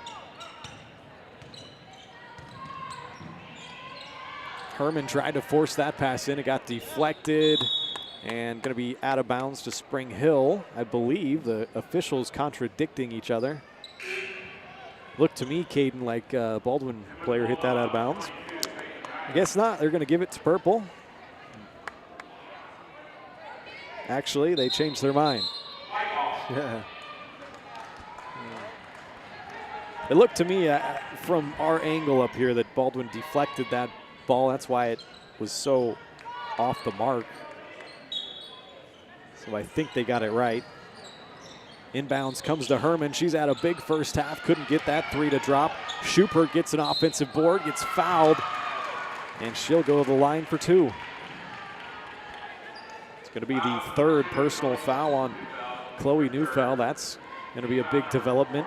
Herman tried to force that pass in. It got deflected and going to be out of bounds to Spring Hill. I believe the officials contradicting each other. Looked to me, Caden, like Baldwin player hit that out of bounds. I guess not. They're going to give it to Purple. Actually, they changed their mind. Yeah. It looked to me from our angle up here that Baldwin deflected that ball. That's why it was so off the mark. So I think they got it right. Inbounds comes to Herman. She's had a big first half. Couldn't get that three to drop. Schubert gets an offensive board, gets fouled, and she'll go to the line for two. Going to be the third personal foul on Chloe Neufeld. That's going to be a big development.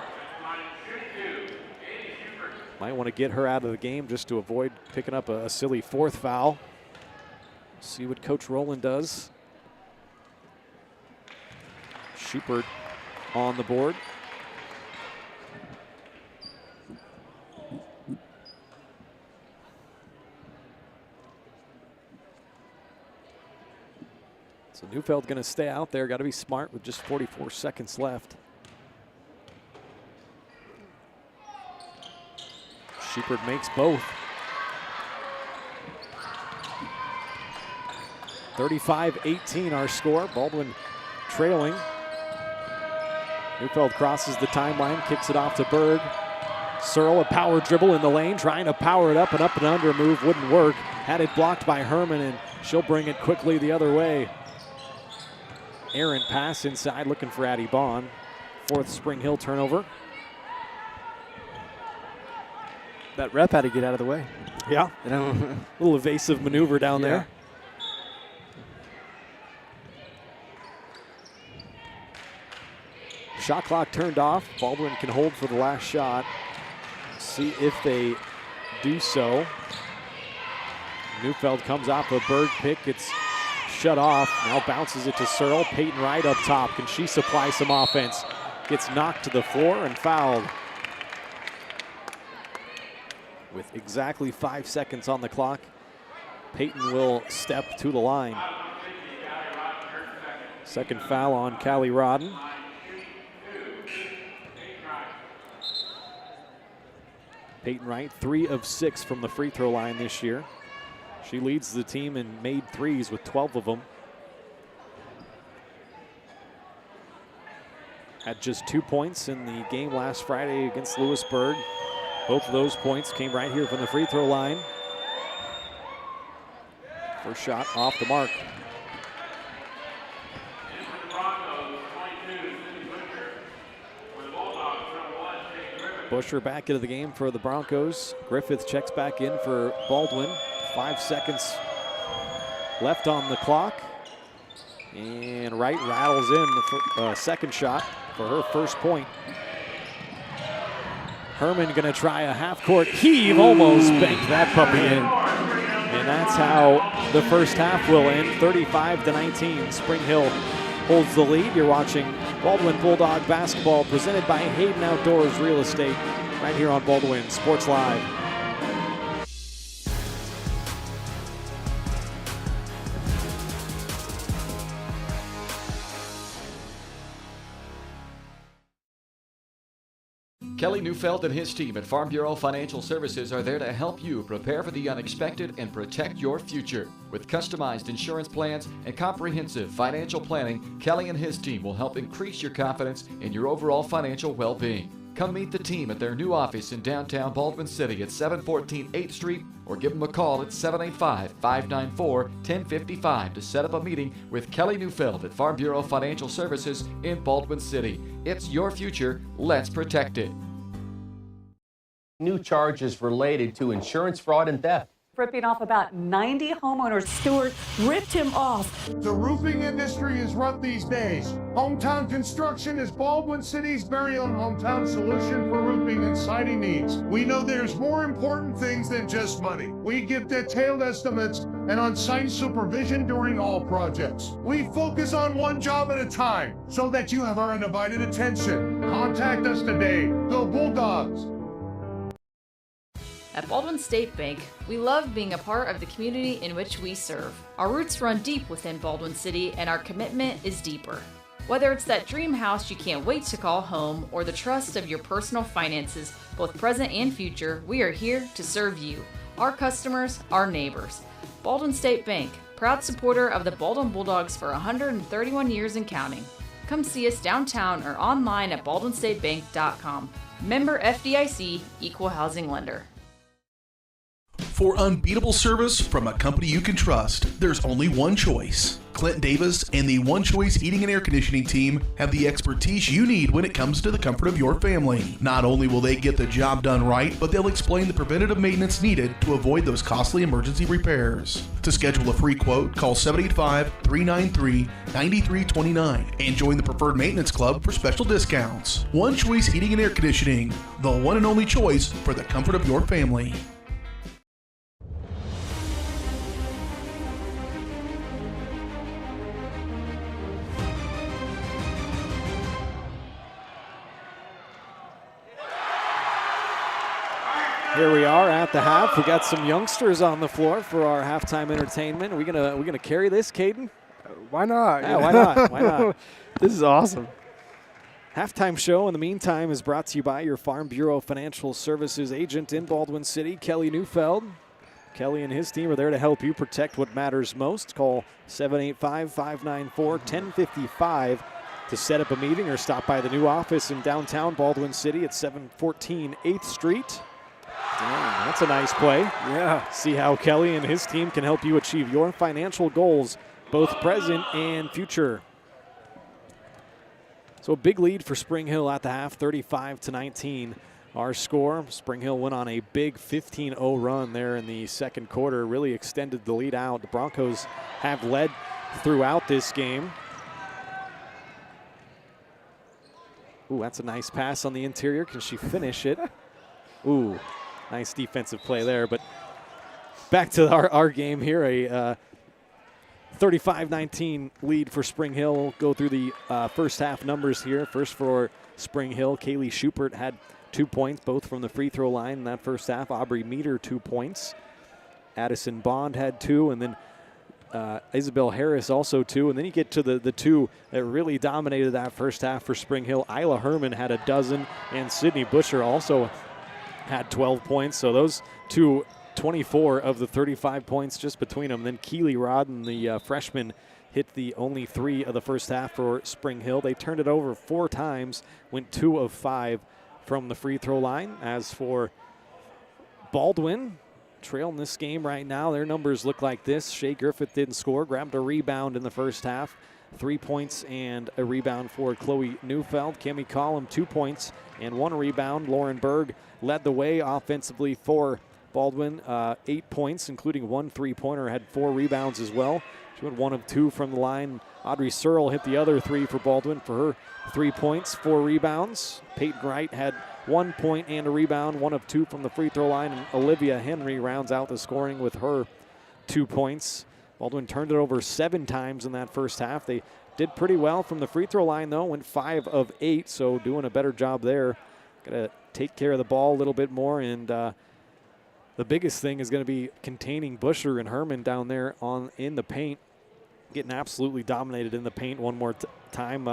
Might want to get her out of the game just to avoid picking up a silly fourth foul. See what Coach Rowland does. Schubert on the board. So Neufeld going to stay out there. Got to be smart with just 44 seconds left. Schubert makes both. 35-18 our score. Baldwin trailing. Neufeld crosses the timeline, kicks it off to Berg. Searle, a power dribble in the lane, trying to power it up and under move, wouldn't work. Had it blocked by Herman, and she'll bring it quickly the other way. Errant pass inside, looking for Addie Bond. Fourth Spring Hill turnover. That rep had to get out of the way. Yeah, a little evasive maneuver down there. Shot clock turned off. Baldwin can hold for the last shot. See if they do so. Neufeld comes off a Berg pick. It's shut off. Now bounces it to Searle. Peyton Wright up top. Can she supply some offense? Gets knocked to the floor and fouled. With exactly 5 seconds on the clock, Peyton will step to the line. Second foul on Callie Rodden. Peyton Wright, 3 of 6 from the free throw line this year. She leads the team in made threes with 12 of them. Had just 2 points in the game last Friday against Lewisburg. Both of those points came right here from the free throw line. First shot off the mark. Busher back into the game for the Broncos. Griffith checks back in for Baldwin. 5 seconds left on the clock. And Wright rattles in the second shot for her first point. Herman gonna try a half-court heave, almost banked that puppy in. And that's how the first half will end, 35-19. Spring Hill holds the lead. You're watching Baldwin Bulldog basketball presented by Hayden Outdoors Real Estate right here on Baldwin Sports Live. Kelly Neufeld and his team at Farm Bureau Financial Services are there to help you prepare for the unexpected and protect your future. With customized insurance plans and comprehensive financial planning, Kelly and his team will help increase your confidence in your overall financial well-being. Come meet the team at their new office in downtown Baldwin City at 714 8th Street or give them a call at 785-594-1055 to set up a meeting with Kelly Neufeld at Farm Bureau Financial Services in Baldwin City. It's your future. Let's protect it. New charges related to insurance fraud and theft. Ripping off about 90 homeowners. Stewart ripped him off. The roofing industry is rough these days. Hometown Construction is Baldwin City's very own hometown solution for roofing and siding needs. We know there's more important things than just money. We give detailed estimates and on-site supervision during all projects. We focus on one job at a time so that you have our undivided attention. Contact us today. Go Bulldogs! At Baldwin State Bank, we love being a part of the community in which we serve. Our roots run deep within Baldwin City, and our commitment is deeper. Whether it's that dream house you can't wait to call home or the trust of your personal finances, both present and future, we are here to serve you, our customers, our neighbors. Baldwin State Bank, proud supporter of the Baldwin Bulldogs for 131 years and counting. Come see us downtown or online at baldwinstatebank.com. Member FDIC, Equal Housing Lender. For unbeatable service from a company you can trust, there's only one choice. Clint Davis and the One Choice Heating and Air Conditioning team have the expertise you need when it comes to the comfort of your family. Not only will they get the job done right, but they'll explain the preventative maintenance needed to avoid those costly emergency repairs. To schedule a free quote, call 785-393-9329 and join the Preferred Maintenance Club for special discounts. One Choice Heating and Air Conditioning, the one and only choice for the comfort of your family. Here we are at the half. We got some youngsters on the floor for our halftime entertainment. Are we gonna carry this, Caden? Why not? Yeah, why not? Why not? This is awesome. Halftime show, in the meantime, is brought to you by your Farm Bureau Financial Services agent in Baldwin City, Kelly Neufeld. Kelly and his team are there to help you protect what matters most. Call 785-594-1055 to set up a meeting or stop by the new office in downtown Baldwin City at 714 8th Street. Damn, that's a nice play. Yeah. See how Kelly and his team can help you achieve your financial goals, both present and future. So a big lead for Spring Hill at the half, 35-19. Our score, Spring Hill went on a big 15-0 run there in the second quarter, really extended the lead out. The Broncos have led throughout this game. Ooh, that's a nice pass on the interior. Can she finish it? Ooh. Nice defensive play there, but back to our game here, a 35-19 lead for Spring Hill. We'll go through the first half numbers here. First for Spring Hill, Kaylee Schubert had 2 points, both from the free throw line in that first half. Aubrey Meter, 2 points. Addison Bond had 2, and then Isabel Harris also 2. And then you get to the two that really dominated that first half for Spring Hill. Isla Herman had a dozen, and Sydney Busher also had 12 points. So those two, 24 of the 35 points just between them. Then Keely Rodden, the freshman, hit the only 3 of the first half for Spring Hill. They turned it over 4 times, went 2 of 5 from the free throw line. As for Baldwin, trailing this game right now, their numbers look like this. Shea Griffith didn't score, grabbed a rebound in the first half. 3 points and a rebound for Chloe Neufeld. Cammie Collum, 2 points and 1 rebound. Lauren Berg led the way offensively for Baldwin. 8 points, including 1 3-pointer, had 4 rebounds as well. She went 1 of 2 from the line. Audrey Searle hit the other 3 for Baldwin for her 3 points, 4 rebounds. Peyton Wright had 1 point and a rebound, 1 of 2 from the free throw line. And Olivia Henry rounds out the scoring with her 2 points. Baldwin turned it over 7 times in that first half. They did pretty well from the free throw line, though. Went 5 of 8, so doing a better job there. Got to take care of the ball a little bit more, and the biggest thing is going to be containing Busher and Herman down there in the paint. Getting absolutely dominated in the paint one more time.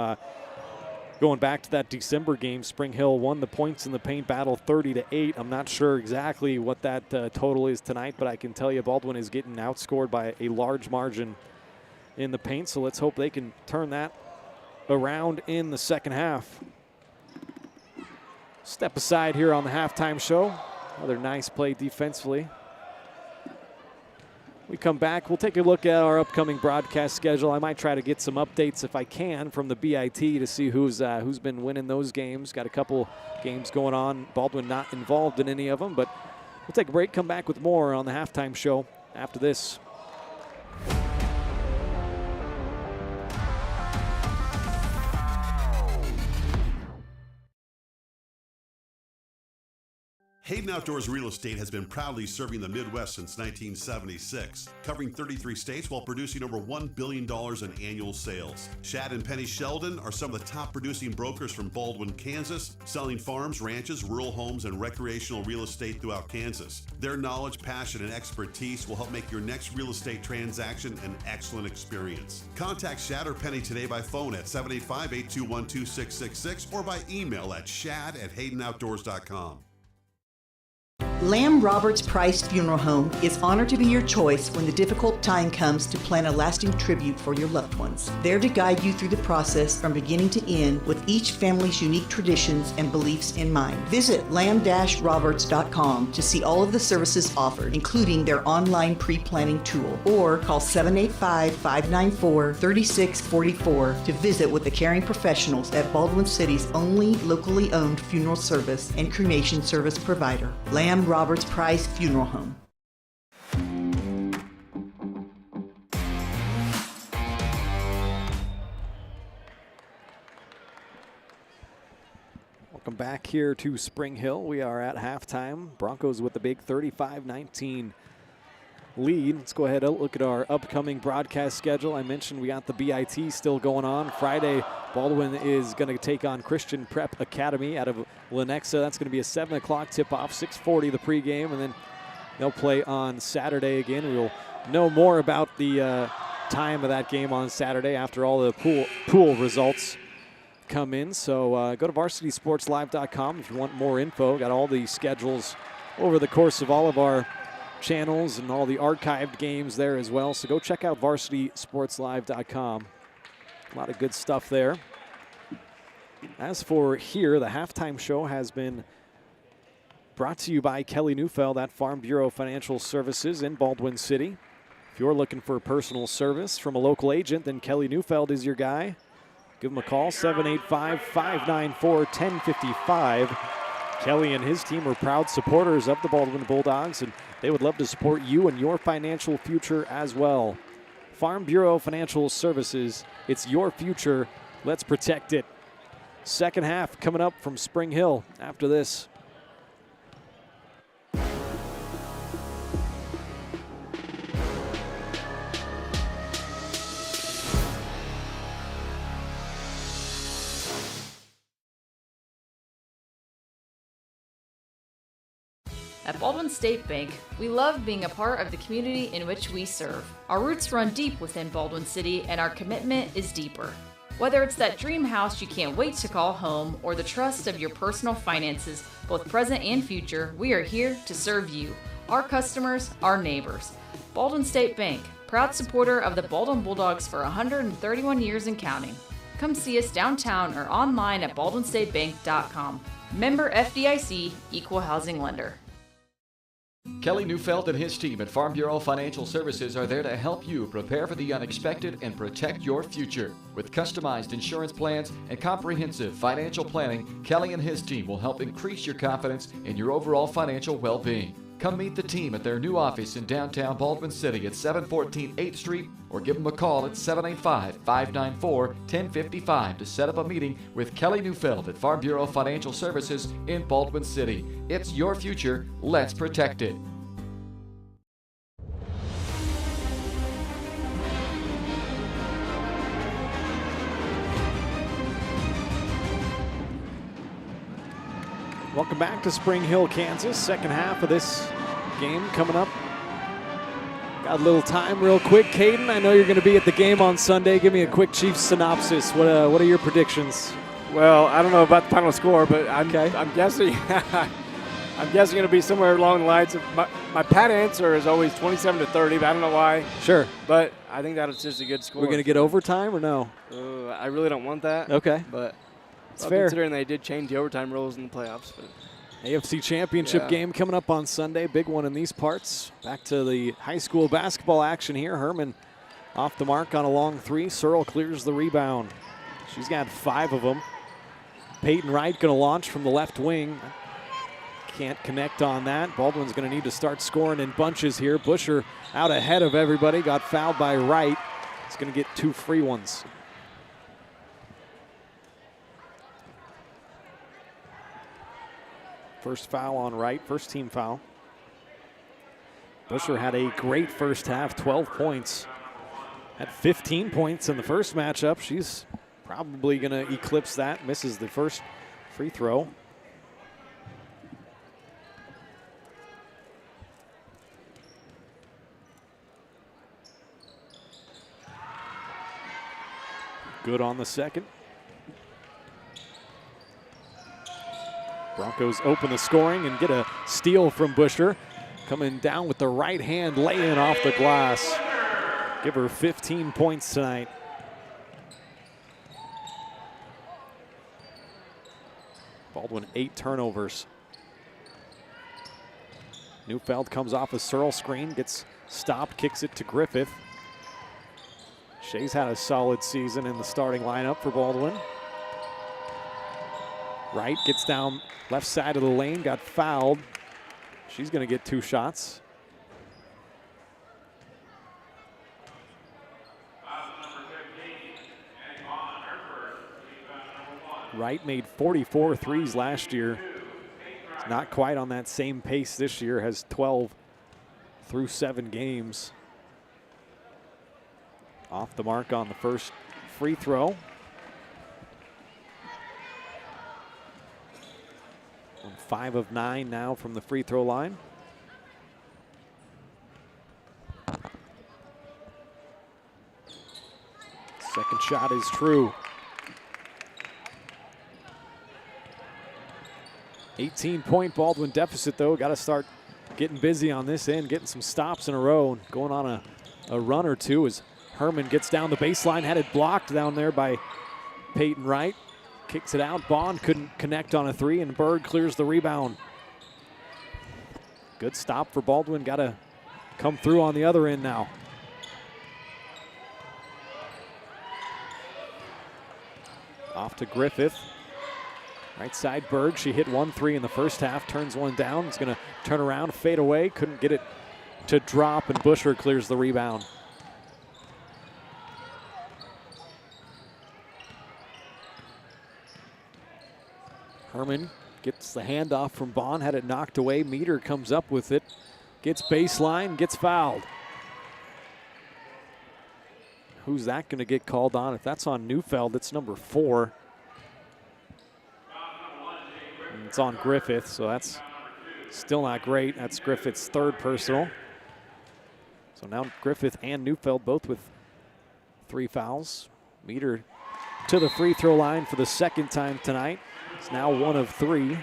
Going back to that December game, Spring Hill won the points in the paint battle 30-8. I'm not sure exactly what that total is tonight, but I can tell you Baldwin is getting outscored by a large margin in the paint, so let's hope they can turn that around in the second half. Step aside here on the halftime show. Another nice play defensively. We come back, we'll take a look at our upcoming broadcast schedule. I might try to get some updates if I can from the BIT to see who's been winning those games. Got a couple games going on. Baldwin not involved in any of them, but we'll take a break, come back with more on the halftime show after this. Hayden Outdoors Real Estate has been proudly serving the Midwest since 1976, covering 33 states while producing over $1 billion in annual sales. Shad and Penny Sheldon are some of the top producing brokers from Baldwin, Kansas, selling farms, ranches, rural homes, and recreational real estate throughout Kansas. Their knowledge, passion, and expertise will help make your next real estate transaction an excellent experience. Contact Shad or Penny today by phone at 785-821-2666 or by email at shad@haydenoutdoors.com. Lamb Roberts Price Funeral Home is honored to be your choice when the difficult time comes to plan a lasting tribute for your loved ones. There to guide you through the process from beginning to end with each family's unique traditions and beliefs in mind. Visit lamb-roberts.com to see all of the services offered, including their online pre-planning tool, or call 785-594-3644 to visit with the caring professionals at Baldwin City's only locally owned funeral service and cremation service provider, Lamb Roberts Price Funeral Home. Welcome back here to Spring Hill. We are at halftime. Broncos with the big 35-19 lead. Let's go ahead and look at our upcoming broadcast schedule. I mentioned we got the BIT still going on. Friday, Baldwin is going to take on Christian Prep Academy out of Lenexa. That's going to be a 7 o'clock tip-off, 6:40 the pregame, and then they'll play on Saturday again. We will know more about the time of that game on Saturday after all the pool results come in. So go to varsitysportslive.com if you want more info. Got all the schedules over the course of all of our channels and all the archived games there as well. So go check out varsitysportslive.com. A lot of good stuff there. As for here, the halftime show has been brought to you by Kelly Neufeld at Farm Bureau Financial Services in Baldwin City. If you're looking for personal service from a local agent, then Kelly Neufeld is your guy. Give him a call, 785-594-1055. Kelly and his team are proud supporters of the Baldwin Bulldogs, and they would love to support you and your financial future as well. Farm Bureau Financial Services, it's your future. Let's protect it. Second half coming up from Spring Hill after this. At Baldwin State Bank, we love being a part of the community in which we serve. Our roots run deep within Baldwin City, and our commitment is deeper. Whether it's that dream house you can't wait to call home or the trust of your personal finances, both present and future, we are here to serve you, our customers, our neighbors. Baldwin State Bank, proud supporter of the Baldwin Bulldogs for 131 years and counting. Come see us downtown or online at baldwinstatebank.com. Member FDIC, Equal Housing Lender. Kelly Neufeld and his team at Farm Bureau Financial Services are there to help you prepare for the unexpected and protect your future. With customized insurance plans and comprehensive financial planning, Kelly and his team will help increase your confidence in your overall financial well-being. Come meet the team at their new office in downtown Baldwin City at 714 8th Street or give them a call at 785-594-1055 to set up a meeting with Kelly Neufeld at Farm Bureau Financial Services in Baldwin City. It's your future. Let's protect it. Welcome back to Spring Hill, Kansas. Second half of this game coming up. Got a little time real quick. Caden, I know you're going to be at the game on Sunday. Give me a quick Chiefs synopsis. What are your predictions? Well, I don't know about the final score, but I'm guessing I'm guessing it'll be somewhere along the lines of my pat answer is always 27-30, but I don't know why. Sure. But I think that's just a good score. We're going to get overtime or no? I really don't want that. Okay. But it's fair. Considering they did change the overtime rules in the playoffs. But AFC Championship game coming up on Sunday. Big one in these parts. Back to the high school basketball action here. Herman off the mark on a long three. Searle clears the rebound. She's got 5 of them. Peyton Wright going to launch from the left wing. Can't connect on that. Baldwin's going to need to start scoring in bunches here. Busher out ahead of everybody. Got fouled by Wright. He's going to get 2 free ones. First foul on Wright. First team foul. Busher had a great first half. 12 points. Had 15 points in the first matchup. She's probably going to eclipse that. Misses the first free throw. Good on the second. Broncos open the scoring and get a steal from Busher. Coming down with the right hand, laying off the glass. Give her 15 points tonight. Baldwin 8 turnovers. Neufeld comes off a Searle screen, gets stopped, kicks it to Griffith. Shea's had a solid season in the starting lineup for Baldwin. Wright gets down left side of the lane, got fouled. She's going to get 2 shots. Wright made 44 threes last year. It's not quite on that same pace this year, has 12 through 7 games. Off the mark on the first free throw. On 5 of 9 now from the free throw line. Second shot is true. 18-point Baldwin deficit, though. Got to start getting busy on this end, getting some stops in a row, going on a run or two as Herman gets down the baseline, had it blocked down there by Peyton Wright. Kicks it out. Bond couldn't connect on a 3, and Berg clears the rebound. Good stop for Baldwin. Got to come through on the other end now. Off to Griffith. Right side, Berg. She hit 1 3 in the first half, turns one down. It's going to turn around, fade away. Couldn't get it to drop, and Busher clears the rebound. Herman gets the handoff from Bond, had it knocked away. Meter comes up with it, gets baseline, gets fouled. Who's that going to get called on? If that's on Neufeld, it's number 4. And it's on Griffith, so that's still not great. That's Griffith's 3rd personal. So now Griffith and Neufeld both with 3 fouls. Meter to the free throw line for the 2nd time tonight. It's now 1 of 3.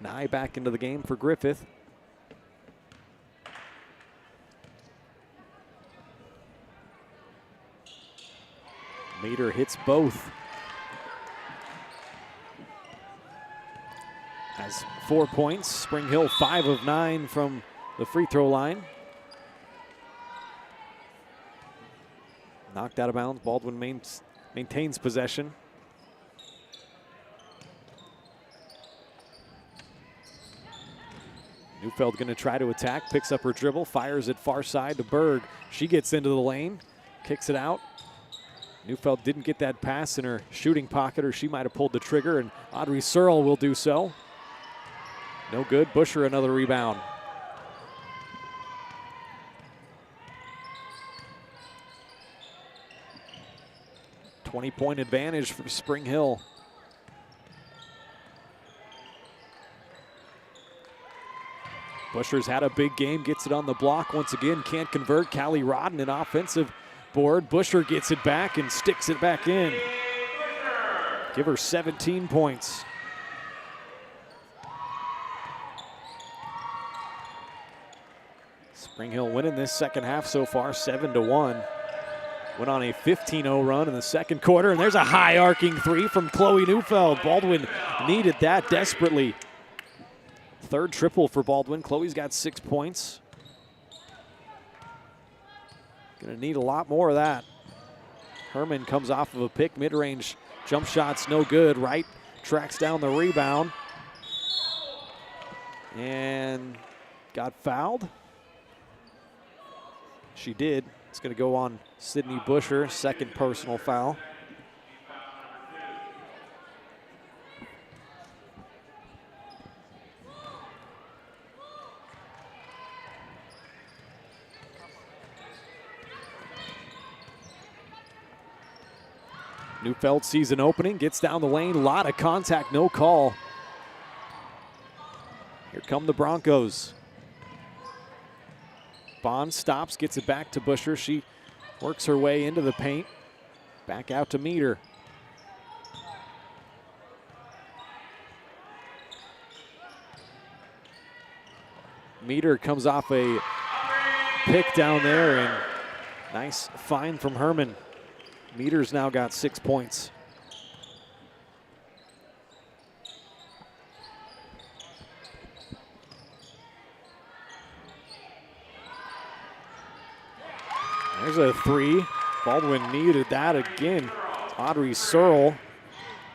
Nye back into the game for Griffith. Meter hits both. Has 4 points. Spring Hill 5 of 9 from the free throw line. Knocked out of bounds. Baldwin maintains possession. Neufeld going to try to attack, picks up her dribble, fires it far side to Berg. She gets into the lane, kicks it out. Neufeld didn't get that pass in her shooting pocket, or she might have pulled the trigger, and Audrey Searle will do so. No good. Busher another rebound. .20 advantage for Spring Hill. Busher's had a big game, gets it on the block once again, can't convert. Callie Rodden, an offensive board. Busher gets it back and sticks it back in. Give her 17 points. Spring Hill winning this second half so far, 7-1. Went on a 15-0 run in the second quarter, and there's a high arcing three from Chloe Neufeld. Baldwin needed that desperately. Third triple for Baldwin. Chloe's got 6 points. Gonna need a lot more of that. Herman comes off of a pick, mid-range jump shot's no good. Wright tracks down the rebound and got fouled. She did. It's going to go on Sydney Busher, second personal foul. Neufeld sees an opening, gets down the lane, a lot of contact, no call. Here come the Broncos. Bond stops, gets it back to Busher. She works her way into the paint. Back out to Meter. Meter comes off a pick down there, and nice find from Herman. Meter's now got 6 points. There's a three. Baldwin needed that again. Audrey Searle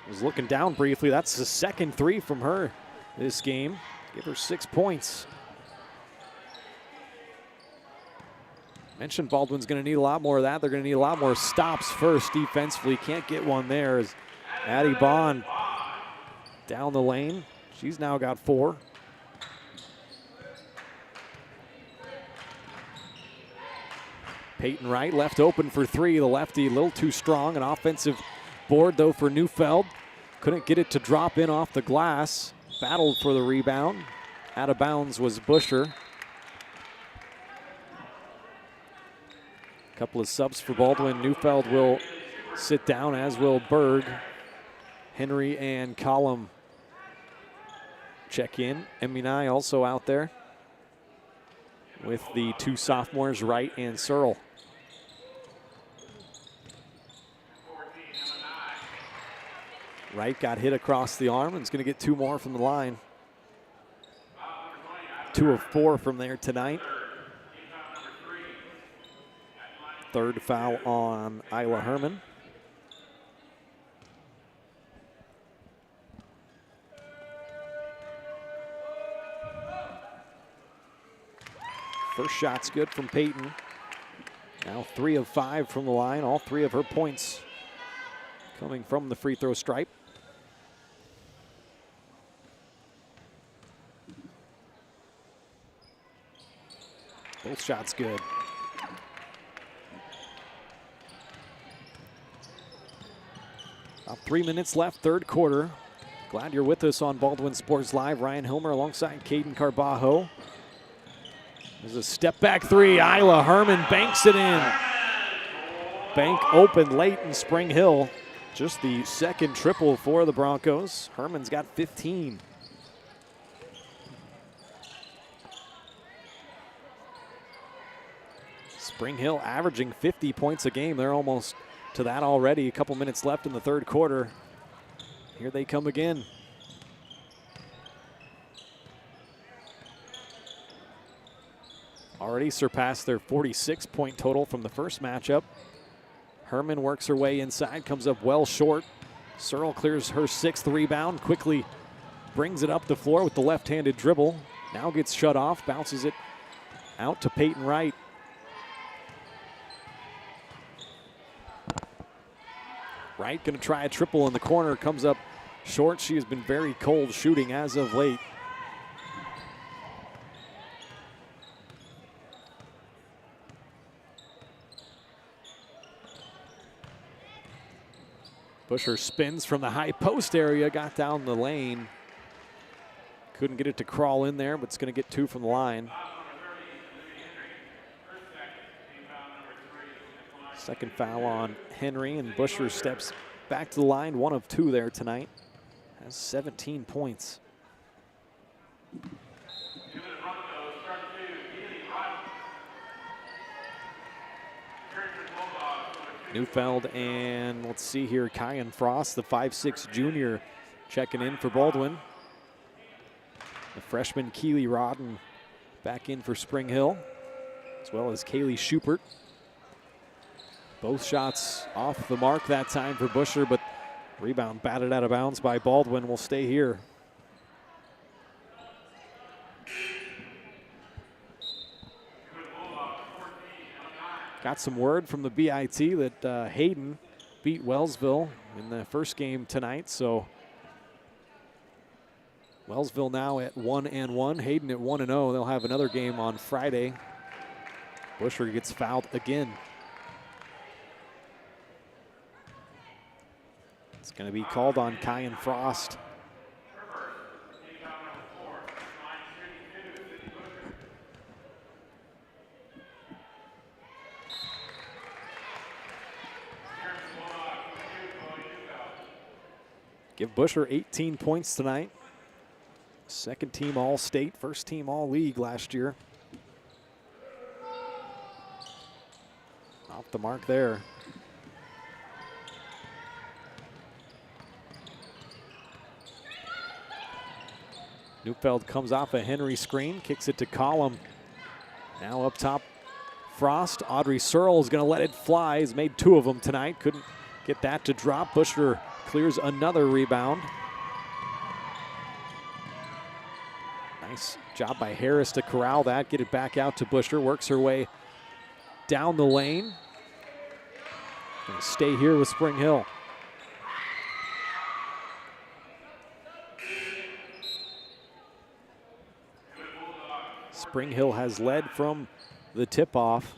was looking down briefly. That's the second three from her this game. Give her 6 points. Mentioned Baldwin's going to need a lot more of that. They're going to need a lot more stops first defensively. Can't get one there as Addie Bond down the lane. She's now got 4. Peyton Wright left open for 3. The lefty a little too strong. An offensive board though for Neufeld. Couldn't get it to drop in off the glass. Battled for the rebound. Out of bounds was Busher. Couple of subs for Baldwin. Neufeld will sit down, as will Berg. Henry and Collum check in. Eminai also out there with the 2 sophomores, Wright and Searle. Wright got hit across the arm and is going to get 2 more from the line. 2 of 4 from there tonight. Third foul on Isla Herman. First shot's good from Peyton. Now 3 of 5 from the line. All 3 of her points coming from the free throw stripe. Both shots good. About 3 minutes left, third quarter. Glad you're with us on Baldwin Sports Live. Ryan Hilmer alongside Caden Carbajo. There's a step back 3. Isla Herman banks it in. Bank open late in Spring Hill. Just the second triple for the Broncos. Herman's got 15. Spring Hill averaging 50 points a game. They're almost to that already. A couple minutes left in the third quarter. Here they come again. Already surpassed their 46-point total from the first matchup. Herman works her way inside, comes up well short. Searle clears her 6th rebound, quickly brings it up the floor with the left-handed dribble. Now gets shut off, bounces it out to Peyton Wright. Wright gonna try a triple in the corner, comes up short. She has been very cold shooting as of late. Busher spins from the high post area, got down the lane. Couldn't get it to crawl in there, but it's gonna get 2 from the line. Second foul on Henry, and Busher steps back to the line, 1 of 2 there tonight. Has 17 points. Neufeld and let's see here, Kyan Frost, the 5'6" junior, checking in for Baldwin. The freshman Keely Rodden back in for Spring Hill, as well as Kaylee Schubert. Both shots off the mark that time for Busher, but rebound batted out of bounds by Baldwin. Will stay here. Got some word from the BIT that Hayden beat Wellsville in the first game tonight, so Wellsville now at 1-1, Hayden at 1-0. They'll have another game on Friday. Busher gets fouled again. It's going to be called on Kyan Frost. Give Busher 18 points tonight. Second team All-State, first team All-League last year. Off the mark there. Neufeld comes off a Henry screen, kicks it to Collum. Now up top, Frost. Audrey Searle is going to let it fly. He's made 2 of them tonight. Couldn't get that to drop. Busher clears another rebound. Nice job by Harris to corral that, get it back out to Busher. Works her way down the lane. Gonna stay here with Spring Hill. Spring Hill has led from the tip-off.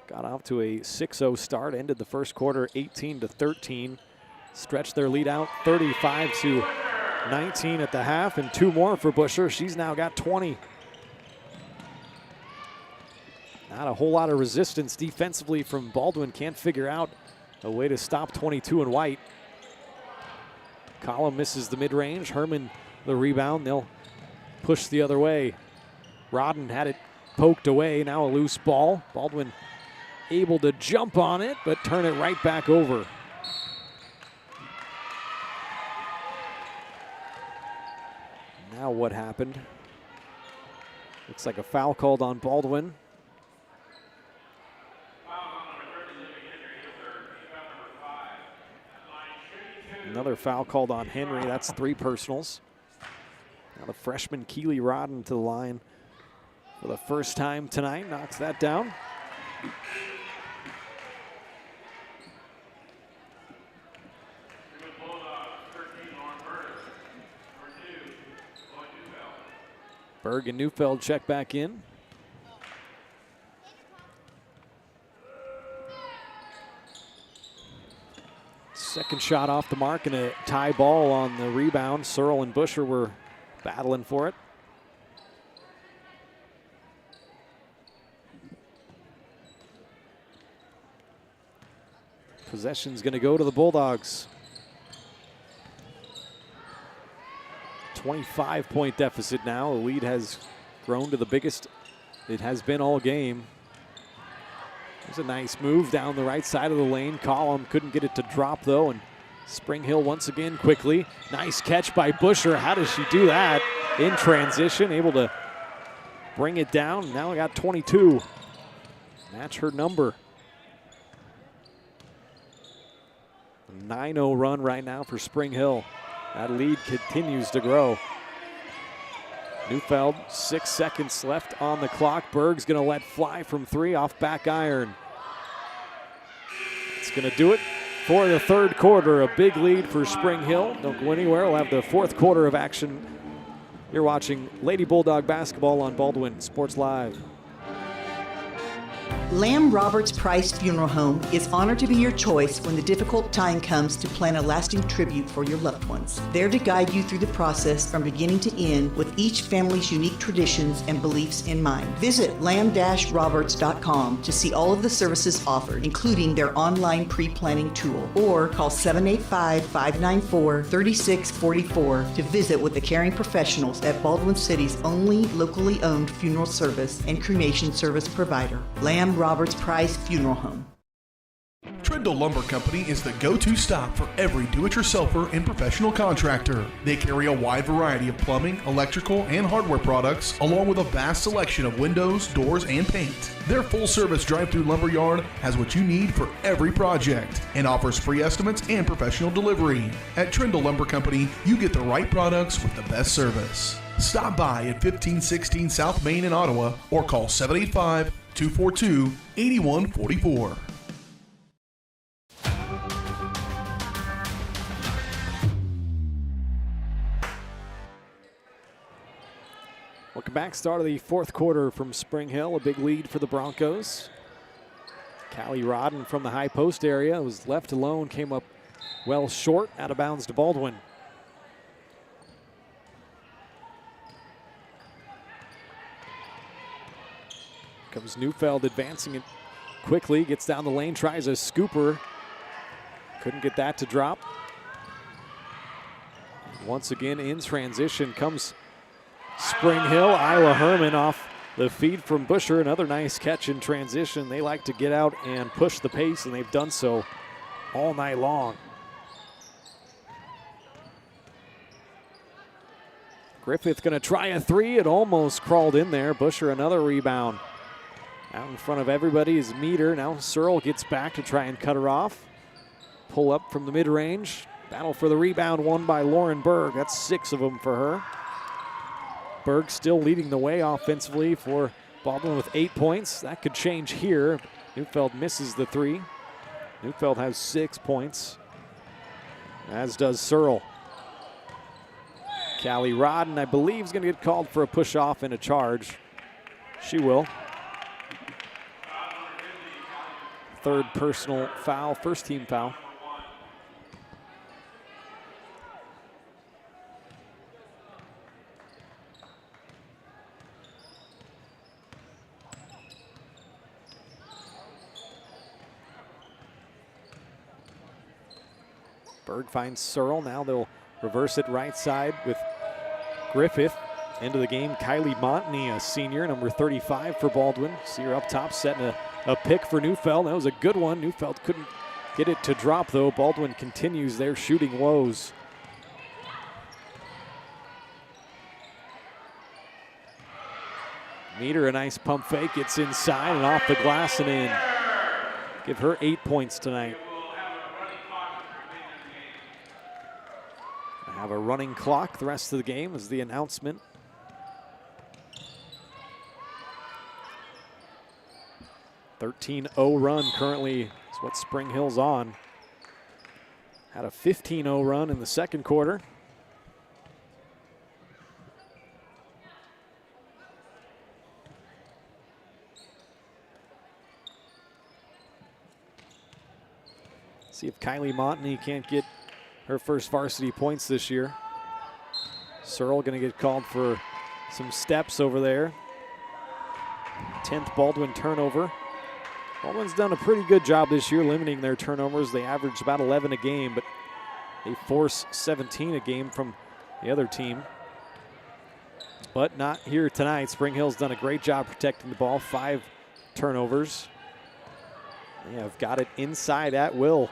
Got off to a 6-0 start, ended the first quarter 18-13. Stretched their lead out 35-19 at the half, and 2 more for Busher. She's now got 20. Not a whole lot of resistance defensively from Baldwin. Can't figure out a way to stop 22 and White. Collum misses the mid-range. Herman the rebound. They'll push the other way. Rodden had it poked away. Now a loose ball. Baldwin able to jump on it, but turn it right back over. Now what happened? Looks like a foul called on Baldwin. Another foul called on Henry. That's 3 personals. Now the freshman Keely Rodden to the line for the first time tonight. Knocks that down. Berg and Neufeld check back in. Second shot off the mark and a tie ball on the rebound. Searle and Busher were battling for it. Possession's going to go to the Bulldogs. 25-point deficit now. The lead has grown to the biggest it has been all game. There's a nice move down the right side of the lane. Collum couldn't get it to drop though, and Spring Hill once again quickly. Nice catch by Busher. How does she do that? In transition, able to bring it down. Now we got 22. Match her number. 9-0 run right now for Spring Hill. That lead continues to grow. Neufeld, 6 seconds left on the clock. Berg's going to let fly from 3 off back iron. It's going to do it for the third quarter. A big lead for Spring Hill. Don't go anywhere. We'll have the fourth quarter of action. You're watching Lady Bulldog basketball on Baldwin Sports Live. Lamb Roberts Price Funeral Home is honored to be your choice when the difficult time comes to plan a lasting tribute for your loved ones. There to guide you through the process from beginning to end with each family's unique traditions and beliefs in mind. Visit lamb-roberts.com to see all of the services offered, including their online pre-planning tool, or call 785-594-3644 to visit with the caring professionals at Baldwin City's only locally owned funeral service and cremation service provider, Lamb Roberts Price Funeral Home. Trindle Lumber Company is the go-to stop for every do-it-yourselfer and professional contractor. They carry a wide variety of plumbing, electrical, and hardware products, along with a vast selection of windows, doors, and paint. Their full-service drive-through lumber yard has what you need for every project and offers free estimates and professional delivery. At Trindle Lumber Company, you get the right products with the best service. Stop by at 1516 South Main in Ottawa or call 785-242-8144. Welcome back. Start of the fourth quarter from Spring Hill. A big lead for the Broncos. Callie Rodden from the high post area was left alone, came up well short, out of bounds to Baldwin. Comes Neufeld advancing it quickly, gets down the lane, tries a scooper. Couldn't get that to drop. Once again in transition comes Spring Hill. Isla Herman off the feed from Busher. Another nice catch in transition. They like to get out and push the pace, and they've done so all night long. Griffith going to try a three. It almost crawled in there. Busher another rebound. Out in front of everybody is Meter. Now Searle gets back to try and cut her off. Pull up from the mid-range. Battle for the rebound won by Lauren Berg. That's 6 of them for her. Berg still leading the way offensively for Baldwin with 8 points. That could change here. Neufeld misses the three. Neufeld has 6 points, as does Searle. Callie Rodden, I believe, is going to get called for a push-off and a charge. She will. Third personal foul, first team foul. Berg finds Searle. Now they'll reverse it right side with Griffith. Into the game, Kylie Montney, a senior, number 35 for Baldwin. See her up top, setting a pick for Neufeld. That was a good one. Neufeld couldn't get it to drop, though. Baldwin continues their shooting woes. Meter, a nice pump fake. It's inside and off the glass and in. Give her 8 points tonight. Have a running clock the rest of the game is the announcement. 13-0 run currently is what Spring Hill's on. Had a 15-0 run in the second quarter. See if Kylie Montney can't get her first varsity points this year. Searle going to get called for some steps over there. 10th Baldwin turnover. Baldwin's done a pretty good job this year limiting their turnovers. They average about 11 a game, but they force 17 a game from the other team. But not here tonight. Spring Hill's done a great job protecting the ball. 5 turnovers. They have got it inside at will.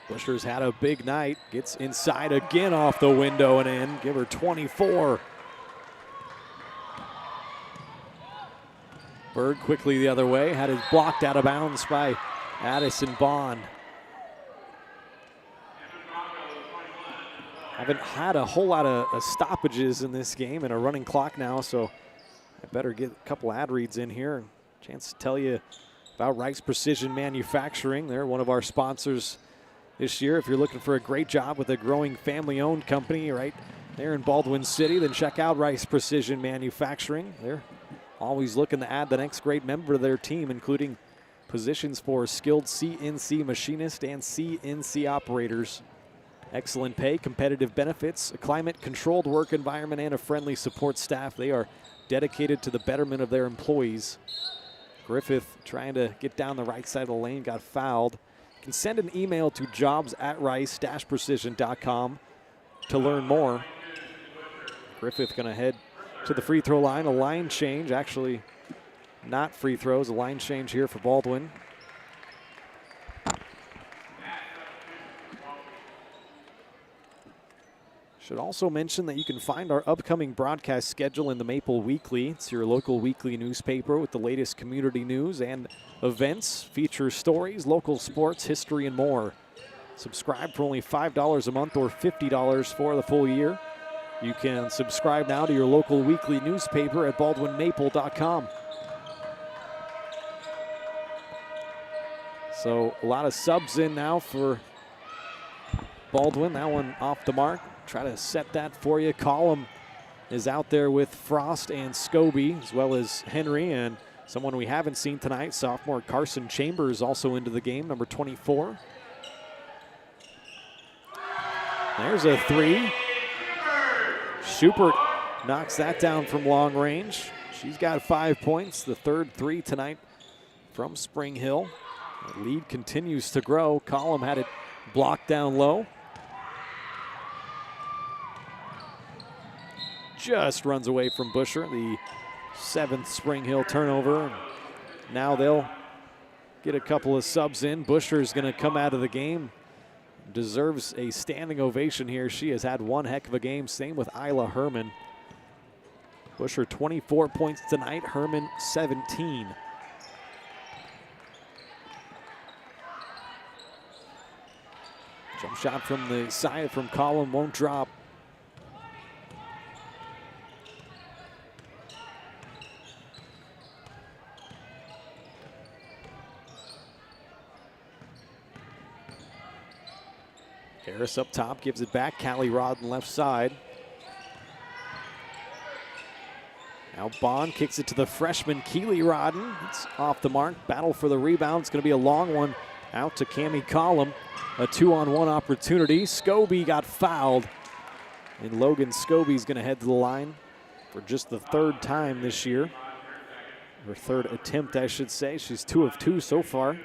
Busher's had a big night. Gets inside again off the window and in. Give her 24. Berg quickly the other way. Had it blocked out of bounds by Addison Bond. Haven't had a whole lot of stoppages in this game and a running clock now, so I better get a couple ad reads in here. Chance to tell you about Rice Precision Manufacturing. They're one of our sponsors this year. If you're looking for a great job with a growing family-owned company right there in Baldwin City, then check out Rice Precision Manufacturing. They're always looking to add the next great member to their team, including positions for skilled CNC machinist and CNC operators. Excellent pay, competitive benefits, a climate-controlled work environment, and a friendly support staff. They are dedicated to the betterment of their employees. Griffith trying to get down the right side of the lane, got fouled. You can send an email to jobs@rice-precision.com to learn more. Griffith going to head to the free throw line, a line change, actually not free throws, a line change here for Baldwin. Should also mention that you can find our upcoming broadcast schedule in the Maple Weekly. It's your local weekly newspaper with the latest community news and events, feature stories, local sports, history, and more. Subscribe for only $5 a month or $50 for the full year. You can subscribe now to your local weekly newspaper at baldwinmaple.com. So a lot of subs in now for Baldwin. That one off the mark. Try to set that for you. Collum is out there with Frost and Scobie, as well as Henry, and someone we haven't seen tonight, sophomore Carson Chambers, also into the game, number 24. There's a three. Schubert knocks that down from long range. She's got 5 points, the third three tonight from Spring Hill. The lead continues to grow. Collum had it blocked down low. Just runs away from Busher, the 7th Spring Hill turnover. Now they'll get a couple of subs in. Busher's going to come out of the game. Deserves a standing ovation here. She has had one heck of a game. Same with Isla Herman. Busher 24 points tonight, Herman 17. Jump shot from the side from Collum won't drop. Harris up top, gives it back. Callie Rodden left side. Now Bond kicks it to the freshman Keely Rodden. It's off the mark. Battle for the rebound. It's going to be a long one out to Cammie Collum. A 2-on-1 opportunity. Scobie got fouled. And Logan Scobie's going to head to the line for just the third time this year. Her third attempt, I should say. She's 2 of 2 so far.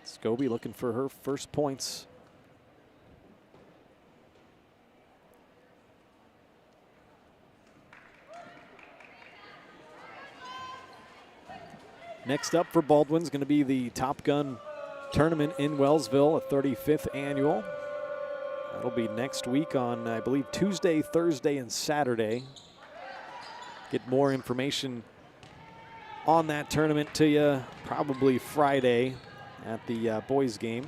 Scobie looking for her first points. Next up for Baldwin is going to be the Top Gun tournament in Wellsville, a 35th annual. That'll be next week on, I believe, Tuesday, Thursday, and Saturday. Get more information on that tournament to you probably Friday at the boys game.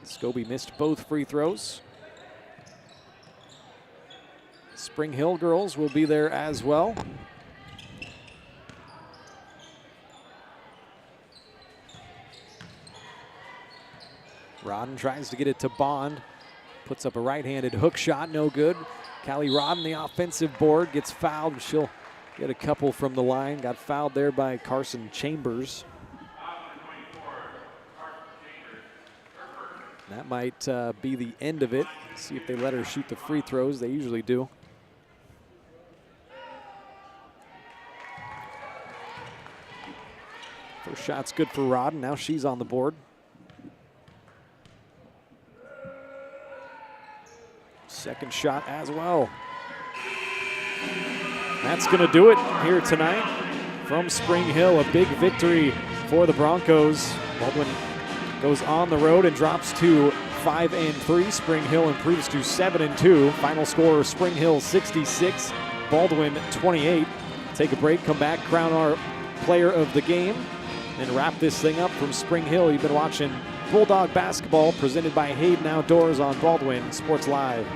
Scobie missed both free throws. Spring Hill girls will be there as well. Rodden tries to get it to Bond. Puts up a right-handed hook shot, no good. Callie Rodden, the offensive board, gets fouled. She'll get a couple from the line. Got fouled there by Carson Chambers. That might be the end of it. See if they let her shoot the free throws. They usually do. First shot's good for Rodden. Now she's on the board. Second shot as well. That's going to do it here tonight from Spring Hill. A big victory for the Broncos. Baldwin goes on the road and drops to 5-3. Spring Hill improves to 7-2. Final score: Spring Hill 66, Baldwin 28. Take a break, come back, crown our player of the game, and wrap this thing up from Spring Hill. You've been watching Bulldog basketball presented by Hayden Outdoors on Baldwin Sports Live.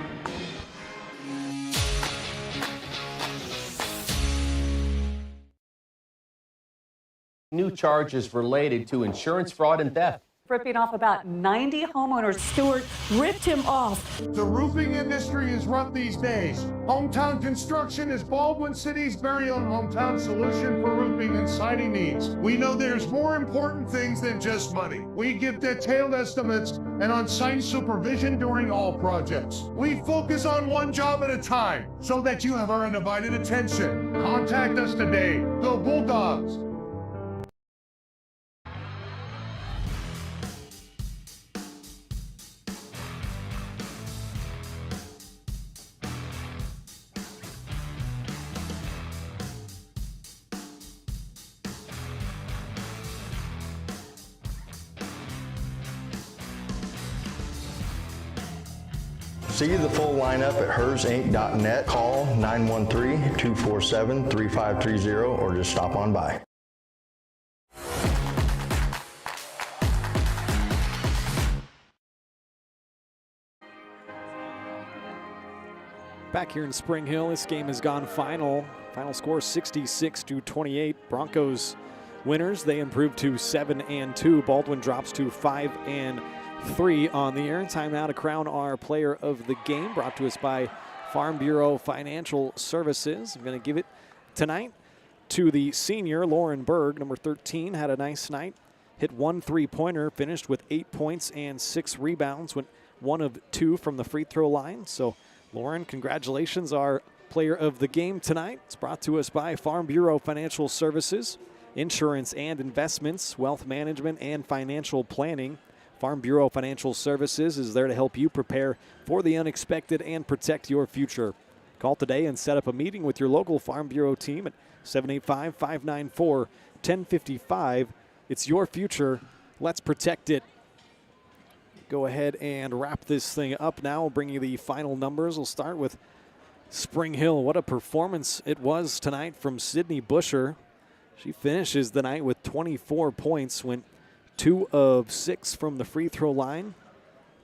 New charges related to insurance fraud and theft. Ripping off about 90 homeowners. Stewart ripped him off. The roofing industry is rough these days. Hometown Construction is Baldwin City's very own hometown solution for roofing and siding needs. We know there's more important things than just money. We give detailed estimates and on-site supervision during all projects. We focus on one job at a time so that you have our undivided attention. Contact us today. The Bulldogs. See the full lineup at hersinc.net. Call 913-247-3530 or just stop on by. Back here in Spring Hill, this game has gone final. Final score 66-28. Broncos winners. They improved to 7-2. Baldwin drops to 5-3 on the air. Time now to crown our player of the game, brought to us by Farm Bureau Financial Services. I'm going to give it tonight to the senior, Lauren Berg, number 13. Had a nice night. Hit 1 3-pointer, finished with 8 points and 6 rebounds. Went 1 of 2 from the free throw line. So, Lauren, congratulations, our player of the game tonight. It's brought to us by Farm Bureau Financial Services, insurance and investments, wealth management, and financial planning. Farm Bureau Financial Services is there to help you prepare for the unexpected and protect your future. Call today and set up a meeting with your local Farm Bureau team at 785-594-1055. It's your future. Let's protect it. Go ahead and wrap this thing up now. We'll bring you the final numbers. We'll start with Spring Hill. What a performance it was tonight from Sydney Busher. She finishes the night with 24 points, went 2 of 6 from the free throw line.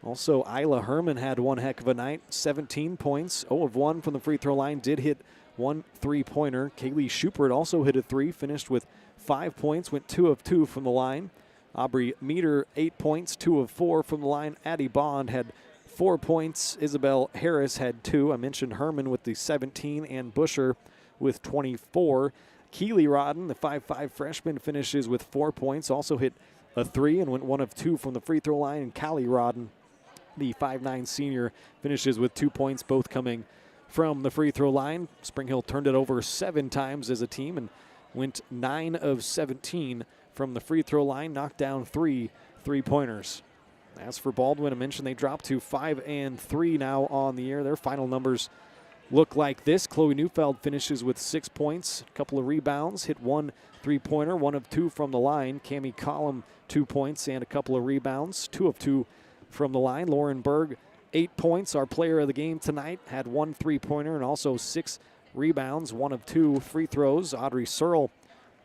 Also, Isla Herman had one heck of a night, 17 points, 0 of 1 from the free throw line, did hit 1 3-pointer. Kaylee Schupert also hit a 3, finished with 5 points, went 2 of 2 from the line. Aubrey Meter, 8 points, 2 of 4 from the line. Addie Bond had 4 points. Isabel Harris had 2. I mentioned Herman with the 17 and Busher with 24. Keely Rodden, the 5'5 freshman, finishes with 4 points, also hit a 3 and went 1 of 2 from the free throw line. And Callie Rodden, the 5'9 senior, finishes with 2 points, both coming from the free throw line. Spring Hill turned it over 7 times as a team and went 9 of 17 from the free throw line, knocked down 3 3-pointers. As for Baldwin, I mentioned they dropped to 5-3 now on the year. Their final numbers look like this. Chloe Neufeld finishes with 6 points, a couple of rebounds, hit 1 3-pointer, 1 of 2 from the line. Cammie Collum, 2 points and a couple of rebounds, 2 of 2 from the line. Lauren Berg, 8 points, our player of the game tonight, had 1 3-pointer and also 6 rebounds, 1 of 2 free throws. Audrey Searle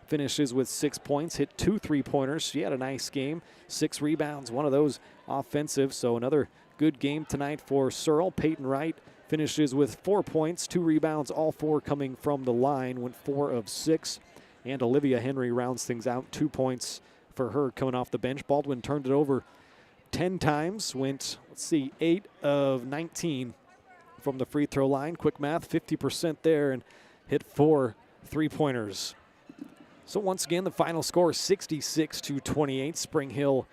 finishes with 6 points, hit 2 3-pointers. She had a nice game, 6 rebounds, 1 of those offensive. So another good game tonight for Searle. Peyton Wright finishes with 4 points, 2 rebounds, all 4 coming from the line, went 4 of 6. And Olivia Henry rounds things out, 2 points for her coming off the bench. Baldwin turned it over 10 times, went, 8 of 19 from the free throw line. Quick math, 50% there, and hit 4 3-pointers. So once again, the final score 66-28. Spring Hill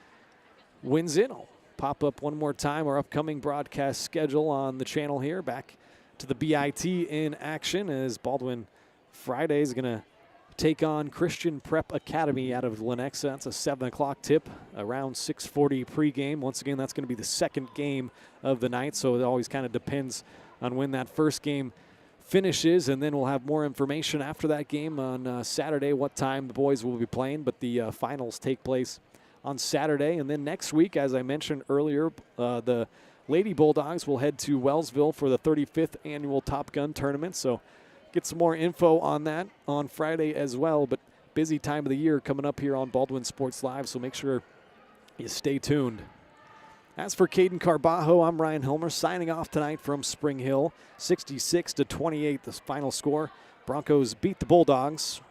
wins it. I'll pop up one more time our upcoming broadcast schedule on the channel here. Back to the BIT in action as Baldwin Friday is going to take on Christian Prep Academy out of Lenexa. That's a 7 o'clock tip, around 6:40 pregame. Once again, that's going to be the second game of the night, so it always kind of depends on when that first game finishes, and then we'll have more information after that game on Saturday, what time the boys will be playing. But the finals take place on Saturday, and then next week, as I mentioned earlier, the Lady Bulldogs will head to Wellsville for the 35th annual Top Gun tournament. So get some more info on that on Friday as well. But busy time of the year coming up here on Baldwin Sports Live, so make sure you stay tuned. As for Caden Carbajo, I'm Ryan Hilmer signing off tonight from Spring Hill. 66-28, the final score. Broncos beat the Bulldogs.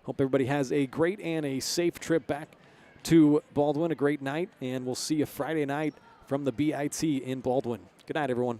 Hope everybody has a great and a safe trip back to Baldwin, a great night, and we'll see you Friday night from the BIT in Baldwin. Good night, everyone.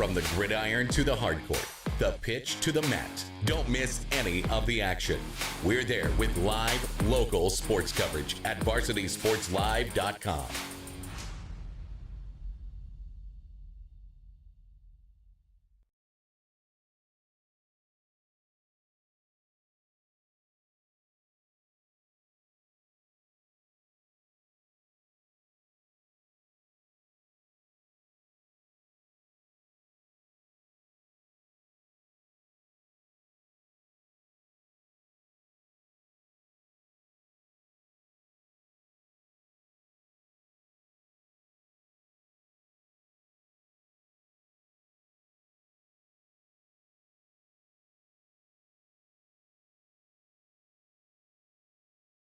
From the gridiron to the hardcourt, the pitch to the mat. Don't miss any of the action. We're there with live, local sports coverage at VarsitySportsLive.com.